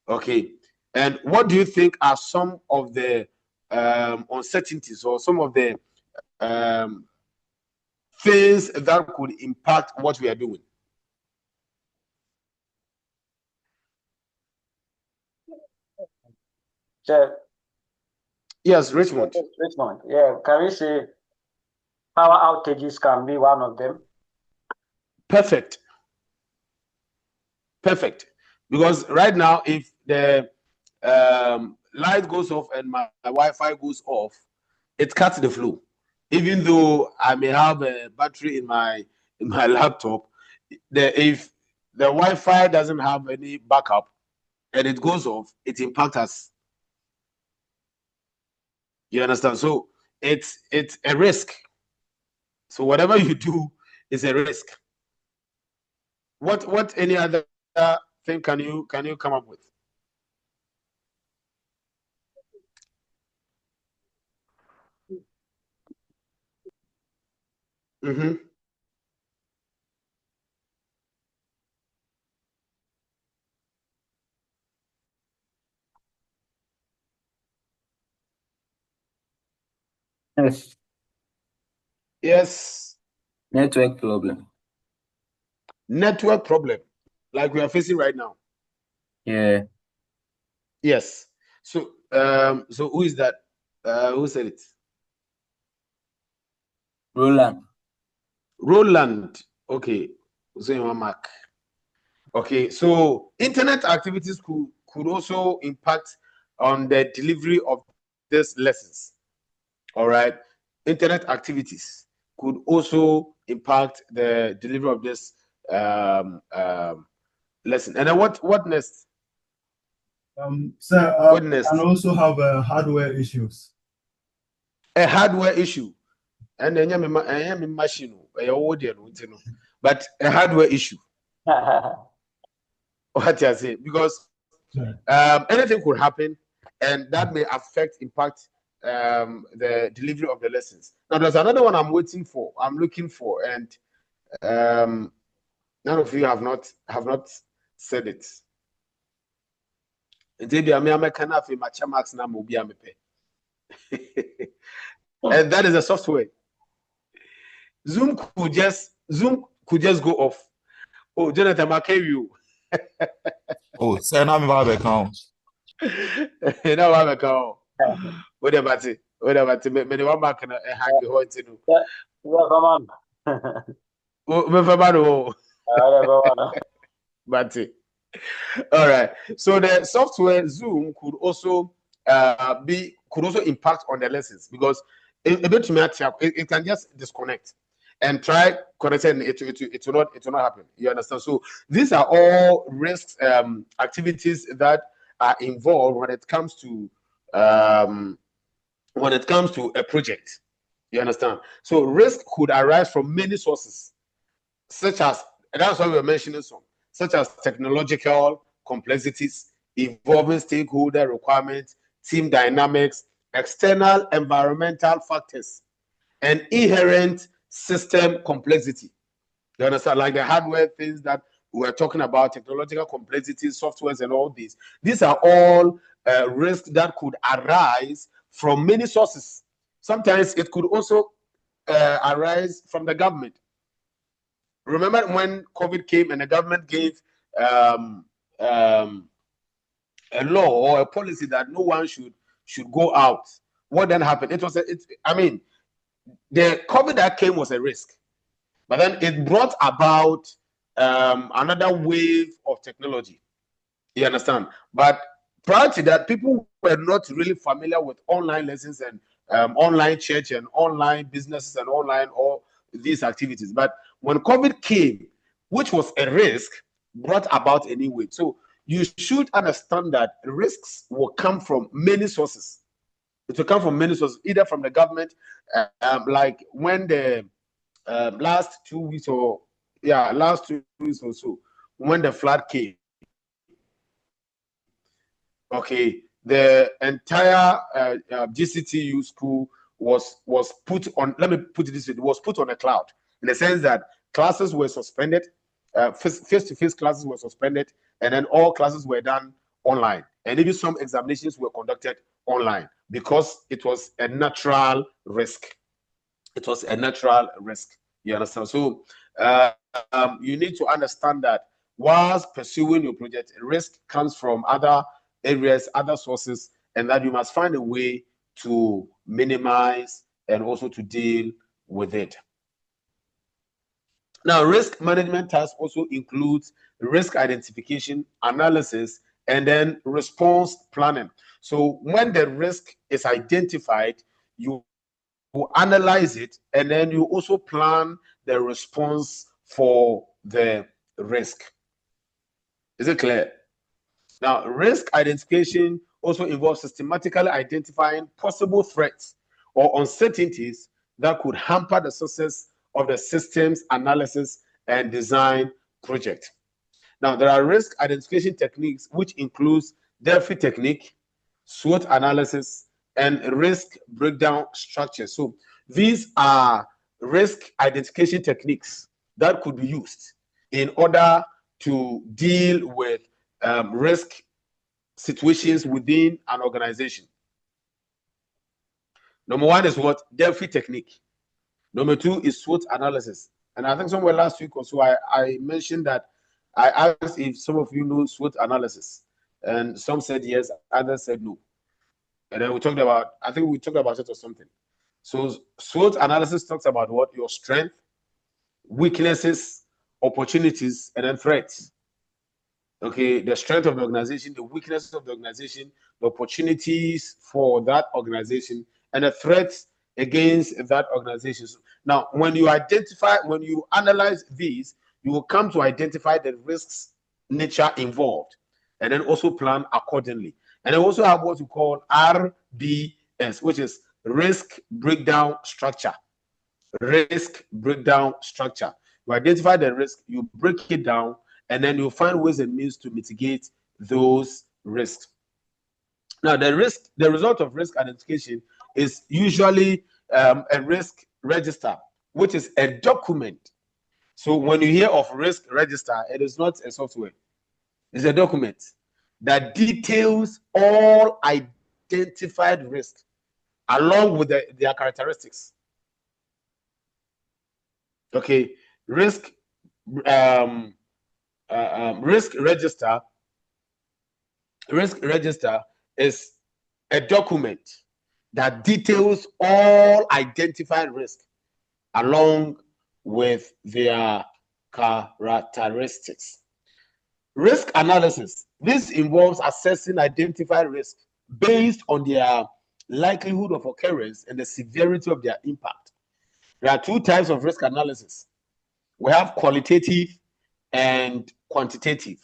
Okay. And what do you think are some of the uncertainties or some of the things that could impact what we are doing? So, Yes, Richmond. Richmond, yeah, can we say power outages can be one of them? Perfect. Perfect. Because right now, if the light goes off and my Wi-Fi goes off, it cuts the flow. Even though I may have a battery in my laptop, if the Wi-Fi doesn't have any backup and it goes off, it impacts us. You understand? So it's a risk. So whatever you do is a risk. What any other thing can you come up with? Mm-hmm. Yes. Yes. Network problem. Network problem, like we are facing right now. Yeah. Yes. So so who is that? Who said it? Roland. Roland. Okay. So in one mark. Okay. So internet activities could also impact on the delivery of these lessons. All right. Internet activities could also impact the delivery of this lesson. And then what next? Sir, What next? and also have hardware issues. A hardware issue. And then I am machine, but a hardware issue. What you say? Because anything could happen, and that may impact the delivery of the lessons. Now, there's another one I'm looking for, and none of you have not said it. And that is a software. Zoom could just go off. Oh, Jonathan, I carry you. Oh, sir, now me have account. You know what I call? What about it? What about it? Many one back and hang the horn to do. Yeah, come on. But all right. So the software Zoom could also impact on the lessons because it can just disconnect and try connecting it will not happen. You understand? So these are all risk activities that are involved when it comes to a project. You understand? So risk could arise from many sources, such as, and that's why we're mentioning some, such as technological complexities, involving stakeholder requirements, team dynamics, external environmental factors, and inherent system complexity. You understand? Like the hardware things that we're talking about technological complexities, softwares, and all these. These are all risks that could arise from many sources. Sometimes it could also arise from the government. Remember when COVID came and the government gave a law or a policy that no one should go out? What then happened? I mean, the COVID that came was a risk, but then it brought about another wave of technology. You understand? But prior to that, people were not really familiar with online lessons and online church and online businesses and online all these activities. But when COVID came, which was a risk, brought about anyway. So you should understand that risks will come from many sources. It will come from many sources, either from the government, like when the last 2 weeks or so, when the flood came. Okay, the entire GCTU school was put on. Let me put it this way: it was put on a cloud, in the sense that classes were suspended, face-to-face classes were suspended, and then all classes were done online, and even some examinations were conducted online because it was a natural risk. It was a natural risk. You understand? So you need to understand that whilst pursuing your project, risk comes from other areas, other sources, and that you must find a way to minimize and also to deal with it. Now, risk management task also includes risk identification, analysis, and then response planning. So when the risk is identified, you analyze it, and then you also plan the response for the risk. Is it clear? Now, risk identification also involves systematically identifying possible threats or uncertainties that could hamper the success of the systems analysis and design project. Now, there are risk identification techniques, which includes Delphi technique, SWOT analysis, and risk breakdown structure. So these are risk identification techniques that could be used in order to deal with risk situations within an organization. Number one is what? Delphi technique. Number two is SWOT analysis. And I think somewhere last week or so, I mentioned that I asked if some of you know SWOT analysis. And some said yes, others said no. And then we talked about, I think we talked about it or something. So SWOT analysis talks about what? Your strength, weaknesses, opportunities, and then threats. Okay, the strength of the organization, the weaknesses of the organization, the opportunities for that organization, and the threats against that organization. Now, when you analyze these, you will come to identify the risks nature involved, and then also plan accordingly. And then also have what we call RBS, which is risk breakdown structure. Risk breakdown structure. You identify the risk, you break it down, and then you find ways and means to mitigate those risks. Now, the result of risk identification is usually a risk register, which is a document. So when you hear of risk register, it is not a software. It's a document that details all identified risks along with their characteristics. Okay, risk register is a document that details all identified risks along with their characteristics. Risk analysis. This involves assessing identified risks based on their likelihood of occurrence and the severity of their impact. There are two types of risk analysis. We have qualitative and quantitative.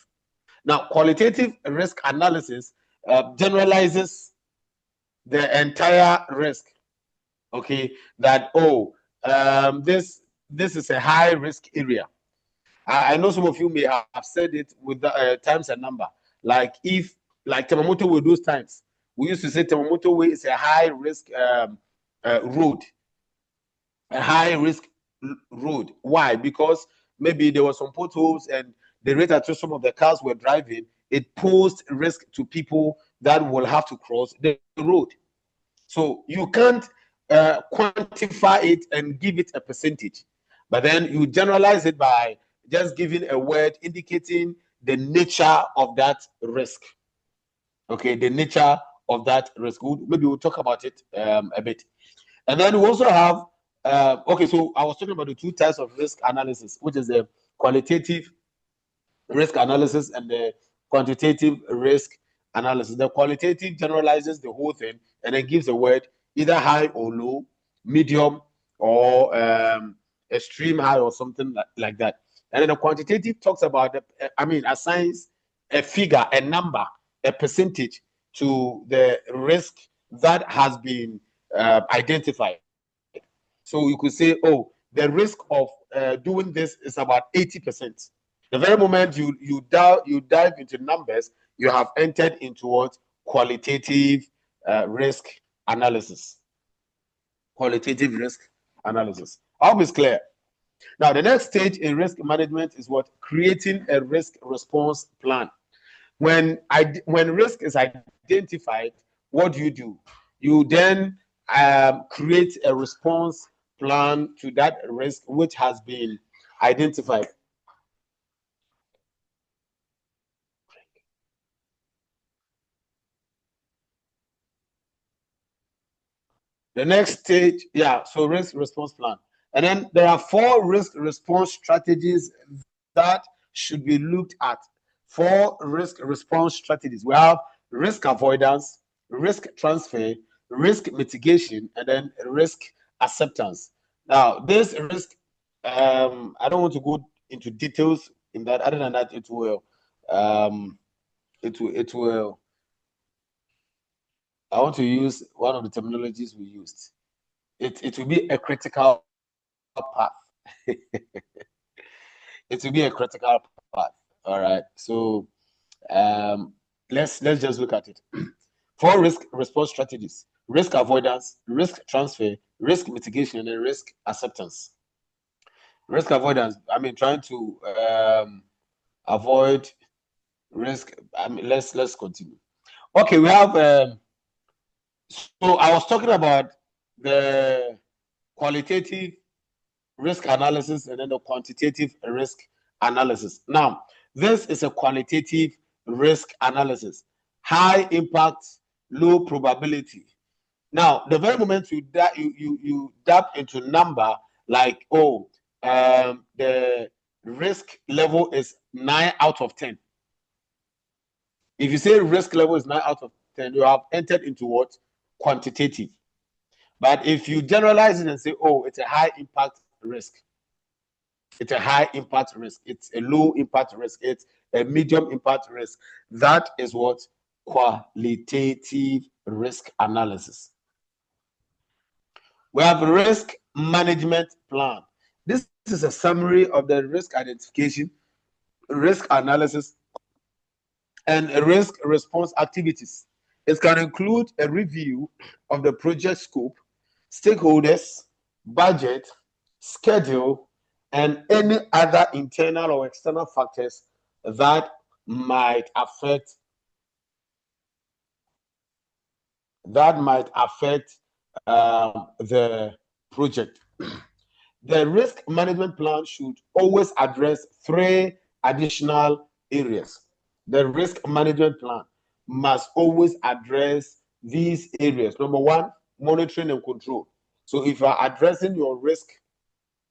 Now, qualitative risk analysis generalizes the entire risk. Okay, that this is a high risk area. I know some of you may have said it with the, times and number. Like if, like Tamamoto Way, those times we used to say Tamamoto Way is a high risk road, a high risk road. Why? Because maybe there were some potholes and the rate at which some of the cars were driving, it posed risk to people that will have to cross the road. So you can't quantify it and give it a percentage, but then you generalize it by just giving a word indicating the nature of that risk. Okay, the nature of that risk. Maybe we'll talk about it a bit. And then we also have, okay, so I was talking about the two types of risk analysis, which is the qualitative risk analysis and the quantitative risk analysis. The qualitative generalizes the whole thing and then gives a word either high or low, medium, or extreme high or something like that. And then the quantitative talks about, assigns a figure, a number, a percentage to the risk that has been identified. So you could say, oh, the risk of doing this is about 80%. The very moment you dive into numbers, you have entered into what? Qualitative risk analysis. Qualitative risk analysis. I hope it's clear. Now, the next stage in risk management is what? Creating a risk response plan. When risk is identified, what do? You then create a response plan to that risk which has been identified. The next stage, so risk response plan. And then there are 4 risk response strategies that should be looked at. 4 risk response strategies. We have risk avoidance, risk transfer, risk mitigation, and then risk acceptance. Now, this risk, I don't want to go into details in that. Other than that, it will I want to use one of the terminologies we used. It will be a critical path. It will be a critical path. All right. So let's just look at it. 4 risk response strategies: risk avoidance, risk transfer, risk mitigation, and risk acceptance. Risk avoidance, trying to avoid risk. Let's continue. Okay, we have so I was talking about the qualitative risk analysis and then the quantitative risk analysis. Now, this is a qualitative risk analysis. High impact, low probability. Now, the very moment you dab into number like, the risk level is 9 out of 10. If you say risk level is 9 out of 10, you have entered into what? Quantitative. But if you generalize it and say, oh, it's a high impact risk, it's a high impact risk, it's a low impact risk, it's a medium impact risk, that is what? Qualitative risk analysis. We have a risk management plan. This is a summary of the risk identification, risk analysis, and risk response activities. It can include a review of the project scope, stakeholders, budget, schedule, and any other internal or external factors that might affect the project. The risk management plan should always address 3 additional areas. The risk management plan must always address these areas. Number 1, monitoring and control. So if you are addressing your risk,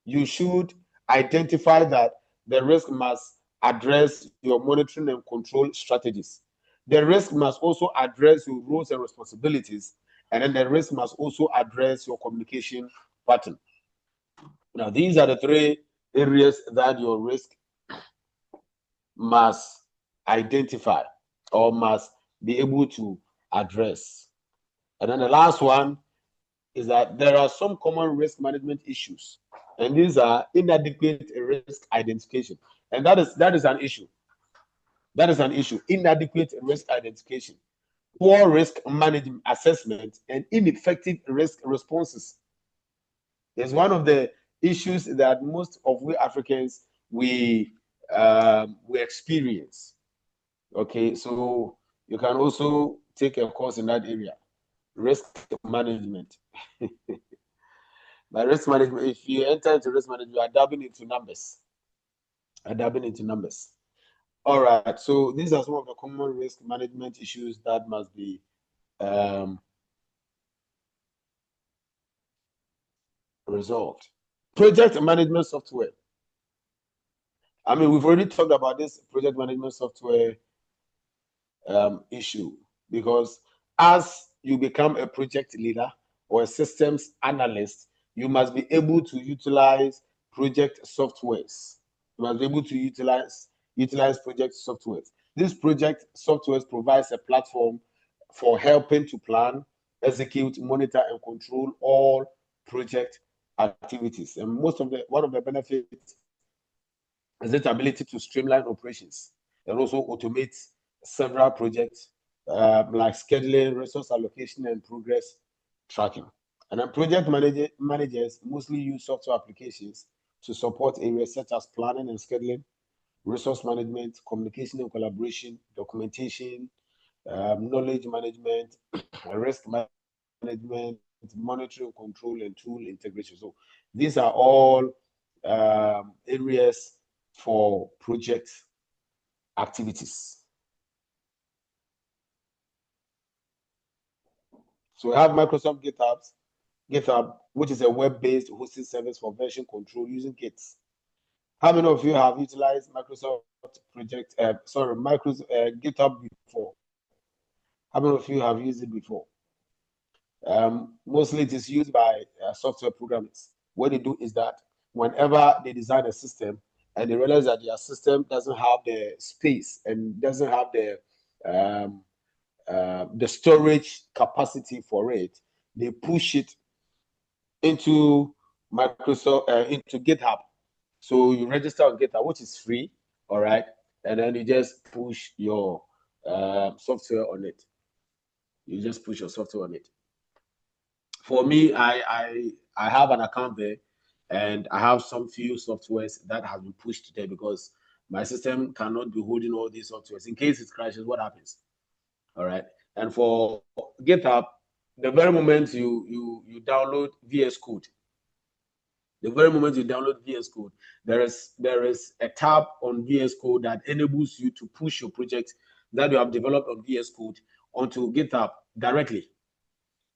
you should identify that the risk must address your monitoring and control strategies. The risk must also address your roles and responsibilities, and then the risk must also address your communication pattern. Now, these are the 3 areas that your risk must identify or must be able to address. And then the last one is that there are some common risk management issues, and these are inadequate risk identification. And that is an issue. That is an issue. Inadequate risk identification, poor risk management assessment, and ineffective risk responses is one of the issues that most of we Africans we we experience. Okay, so you can also take a course in that area, risk management. By risk management, if you enter into risk management, you are dabbling into numbers. All right, so these are some of the common risk management issues that must be resolved. Project management software. I mean, we've already talked about this project management software issue, because as you become a project leader or a systems analyst, you must be able to utilize project softwares. You must be able to utilize project softwares. This project softwares provides a platform for helping to plan, execute, monitor, and control all project activities. And one of the benefits is its ability to streamline operations and also automate several projects, like scheduling, resource allocation, and progress tracking. And then project managers mostly use software applications to support areas such as planning and scheduling, resource management, communication and collaboration, documentation, knowledge management, risk management, monitoring, control, and tool integration. So these are all areas for project activities. So we have Microsoft GitHub, which is a web-based hosting service for version control using Git. How many of you have utilized Microsoft GitHub before? How many of you have used it before? Mostly it is used by software programmers. What they do is that whenever they design a system and they realize that their system doesn't have the space and doesn't have the storage capacity for it, they push it into into GitHub. So you register on GitHub, which is free, all right, and then you just push your software on it. You just push your software on it. For me, I have an account there, and I have some few softwares that have been pushed there because my system cannot be holding all these softwares. In case it crashes, what happens? All right. And for GitHub, the very moment you download VS Code, there is a tab on VS Code that enables you to push your project that you have developed on VS Code onto GitHub directly.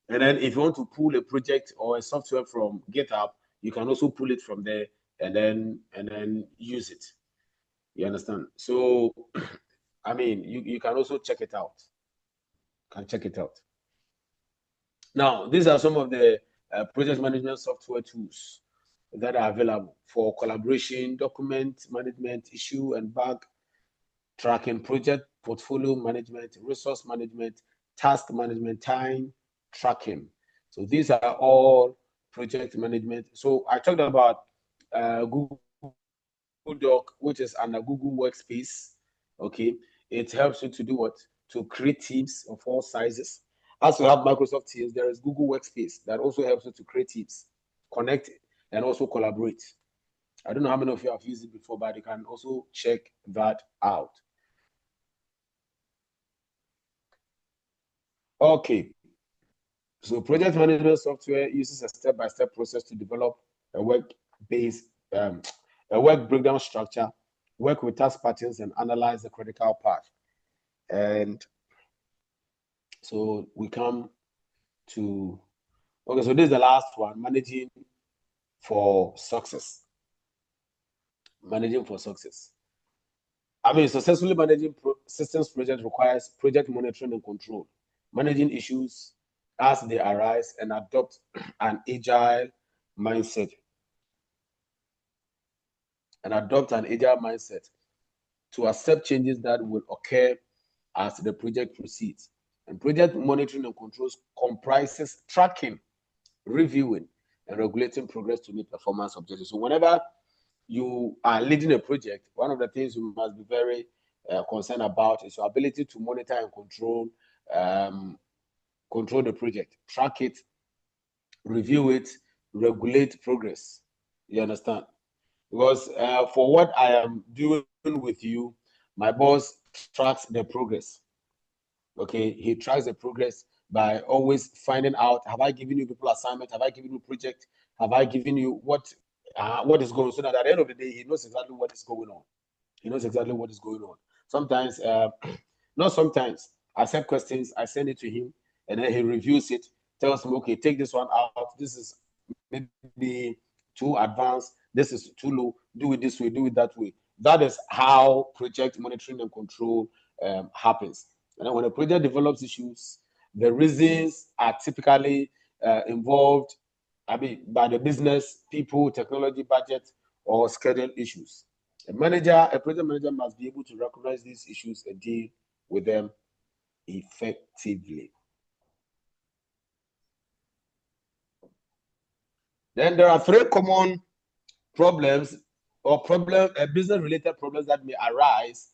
And then if you want to pull a project or a software from GitHub, you can also pull it from there and then use it. You understand? So, I mean, you can also check it out. Now, these are some of the project management software tools that are available for collaboration, document management, issue and bug tracking, project portfolio management, resource management, task management, time tracking. So these are all project management. So I talked about Google Doc, which is under Google Workspace. Okay, it helps you to do what? To create teams of all sizes. As you have Microsoft Teams, there is Google Workspace that also helps you to create teams, connect, and also collaborate. I don't know how many of you have used it before, but you can also check that out. Okay, so project management software uses a step-by-step process to develop a work-based, a work breakdown structure, work with task patterns, and analyze the critical path. And so we come to, okay, so this is the last one, managing for success. Managing for success. I mean, successfully managing systems project requires project monitoring and control, managing issues as they arise, and adopt an agile mindset. To accept changes that will occur as the project proceeds. And project monitoring and controls comprises tracking, reviewing, and regulating progress to meet performance objectives. So whenever you are leading a project, one of the things you must be very concerned about is your ability to monitor and control the project, track it, review it, regulate progress. You understand? Because for what I am doing with you, my boss tracks the progress. Okay, he tracks the progress by always finding out, have I given you people assignment? Have I given you project? Have I given you what is going on? So that at the end of the day, he knows exactly what is going on. He knows exactly what is going on. Sometimes, not sometimes, I send questions, I send it to him, and then he reviews it, tells me, okay, take this one out. This is maybe too advanced. This is too low. Do it this way, do it that way. That is how project monitoring and control happens. And then when a project develops issues, the reasons are typically involved, by the business, people, technology, budget, or schedule issues. A project manager must be able to recognize these issues and deal with them effectively. Then there are three common problems or business-related problems that may arise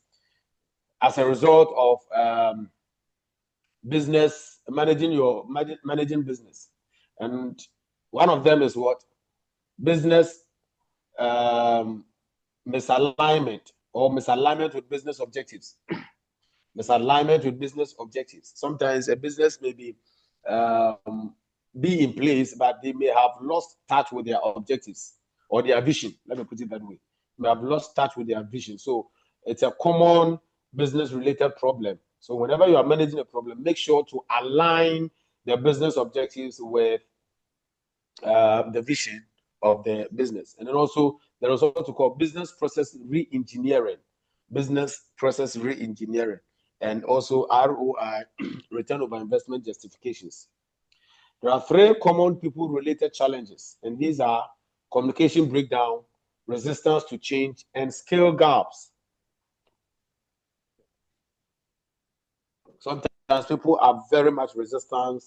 as a result of business managing business, and one of them is what? Business misalignment or misalignment with business objectives. Misalignment with business objectives. Sometimes a business may be in place, but they may have lost touch with their objectives or their vision. Let me put it that way. They may have lost touch with their vision. So it's a common business-related problem. So whenever you are managing a problem, make sure to align the business objectives with the vision of the business. And then also, there is what to call business process re-engineering. Business process re-engineering. And also ROI, return over investment justifications. There are three common people-related challenges, and these are communication breakdown, resistance to change, and skill gaps. Sometimes people are very much resistant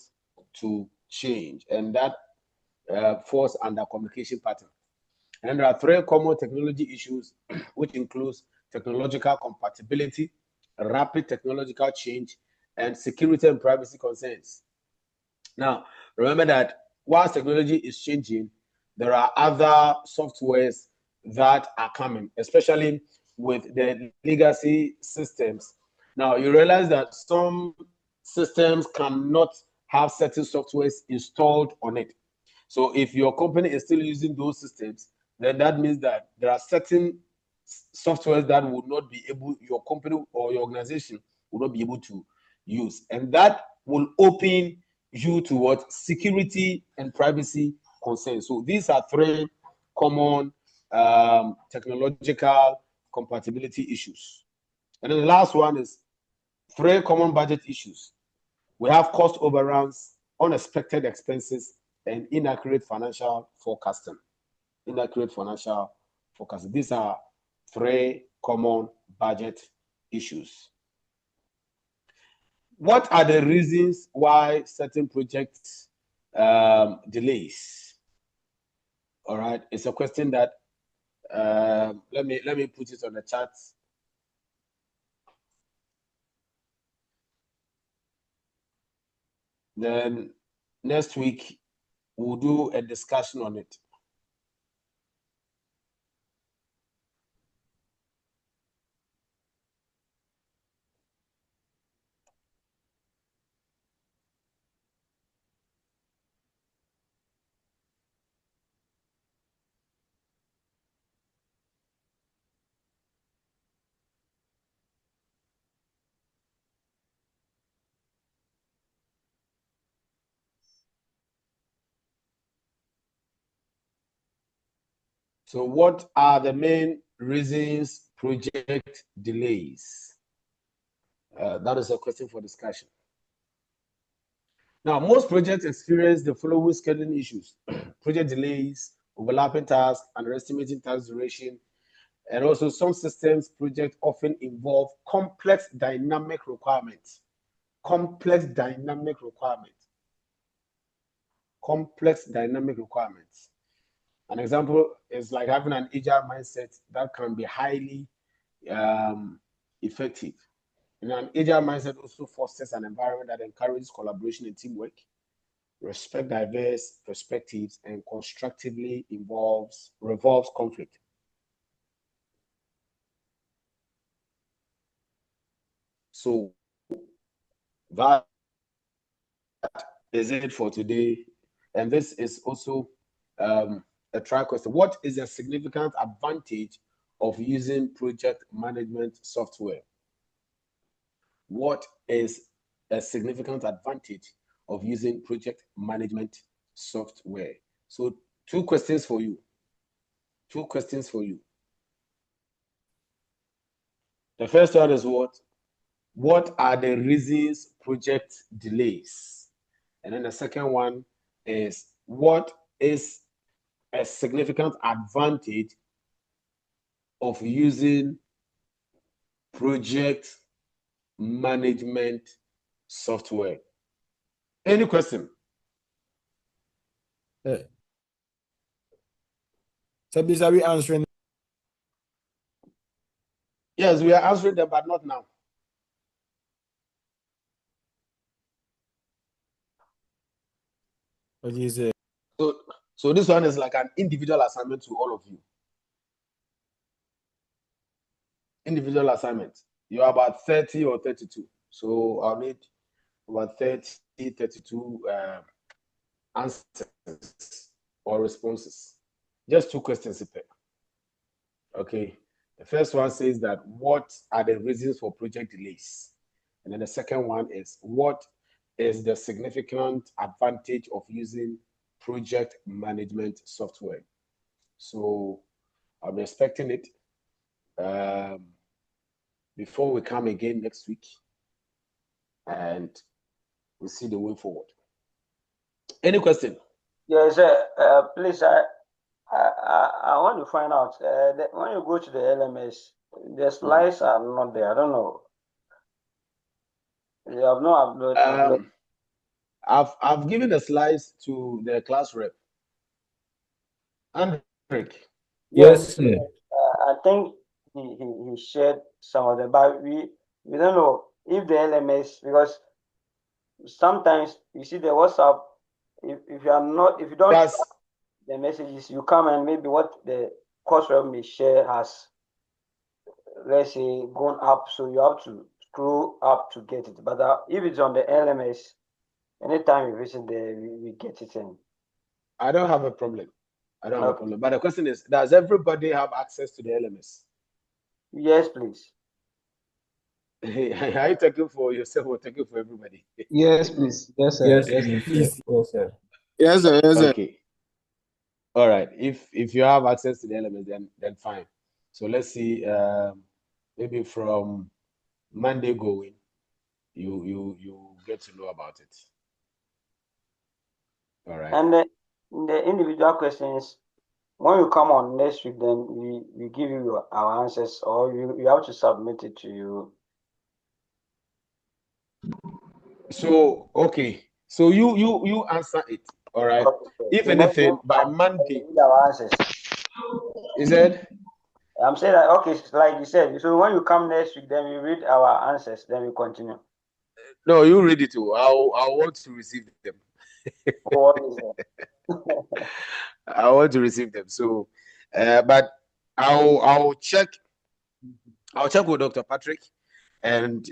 to change, and that falls under communication pattern. And there are three common technology issues, which includes technological compatibility, rapid technological change, and security and privacy concerns. Now, remember that whilst technology is changing, there are other softwares that are coming, especially with the legacy systems. Now, you realize that some systems cannot have certain softwares installed on it. So if your company is still using those systems, then that means that there are certain softwares that will not be able, your company or your organization will not be able to use. And that will open you to what? Security and privacy concerns. So these are three common technological compatibility issues. And then the last one is three common budget issues. We have cost overruns, unexpected expenses, and inaccurate financial forecasting. Inaccurate financial forecasting. These are three common budget issues. What are the reasons why certain projects delays? All right, it's a question that let me put it on the chat. Then next week we'll do a discussion on it. So what are the main reasons project delays? That is a question for discussion. Now, most projects experience the following scheduling issues: project delays, overlapping tasks, underestimating task duration, and also some systems projects often involve complex dynamic requirements. Complex dynamic requirements. Complex dynamic requirements. An example is like having an agile mindset that can be highly effective. And an agile mindset also fosters an environment that encourages collaboration and teamwork, respect diverse perspectives, and constructively resolves conflict. So that is it for today. And this is also a trial question. What is a significant advantage of using project management software? What is a significant advantage of using project management software? So 2 questions for you. 2 questions for you. The first one is what? What are the reasons project delays? And then the second one is what is a significant advantage of using project management software? Any question? So these are we answering? Yes, we are answering them, but not now. What do you say? So this one is like an individual assignment to all of you. Individual assignment. You are about 30 or 32. So I'll need about 30, 32 answers or responses. Just 2 questions per. Okay. The first one says that what are the reasons for project delays? And then the second one is what is the significant advantage of using project management software? So I'm expecting it before we come again next week, and we'll see the way forward. Any question? Yes, please, I want to find out when you go to the LMS, the slides are not there. I don't know. You have no upload. I've given the slides to the class rep. Andrick. Yes, sir. I think he shared some of them, but we don't know if the LMS, because sometimes you see the WhatsApp, if you don't That's the messages, you come and maybe what the course rep may share has, let's say, gone up, so you have to scroll up to get it. But if it's on the LMS, anytime you visit there, we get it in. I don't have a problem. I don't have a problem. But the question is, does everybody have access to the LMS? Yes, please. Are you talking for yourself or talking for everybody? Yes, please. Yes, sir. Yes, Yes, please. Yes, sir. Yes, sir. Yes, sir. Okay. All right. If you have access to the LMS, then fine. So let's see. Maybe from Monday going, you get to know about it. All right. And the individual questions, when you come on next week, then we give you our answers, or you have to submit it to you. So okay. So you answer it. All right. Okay. If So anything, by Monday. Our answers. Is it? I'm saying that, okay, like you said, so when you come next week, then we read our answers, then we continue. No, you read it too. I want to receive them. What is that? I want to receive them. So, but I'll check. I'll check with Dr. Patrick and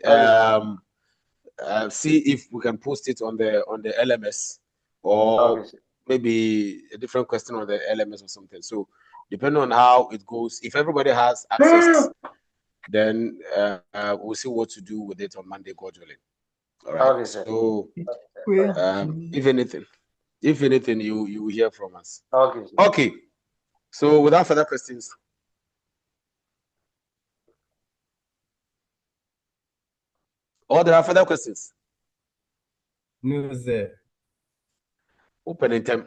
see if we can post it on the LMS, or maybe a different question on the LMS or something. So, depending on how it goes, if everybody has access, then we'll see what to do with it on Monday, God willing. All right. So, if anything, you will hear from us. Okay. So, without further questions. Or there are further questions? No, sir. Open in time.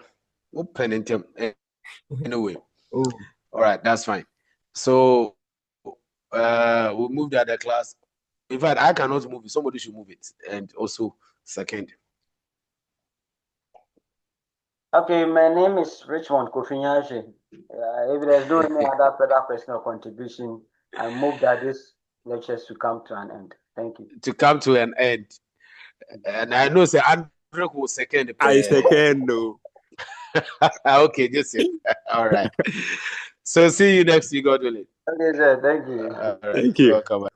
Anyway. Oh. All right, that's fine. So we'll move the other class. In fact, I cannot move it. Somebody should move it. And also, second. Okay, my name is Richmond Kofinyashi. If there's no any other further question or contribution, I move that this lectures to come to an end. Thank you. To come to an end. And I know, say, Andrew will second. I second, no. Okay, just it. All right. So see you next week, God willing. Okay, sir. Thank you. All right. Thank you. Welcome.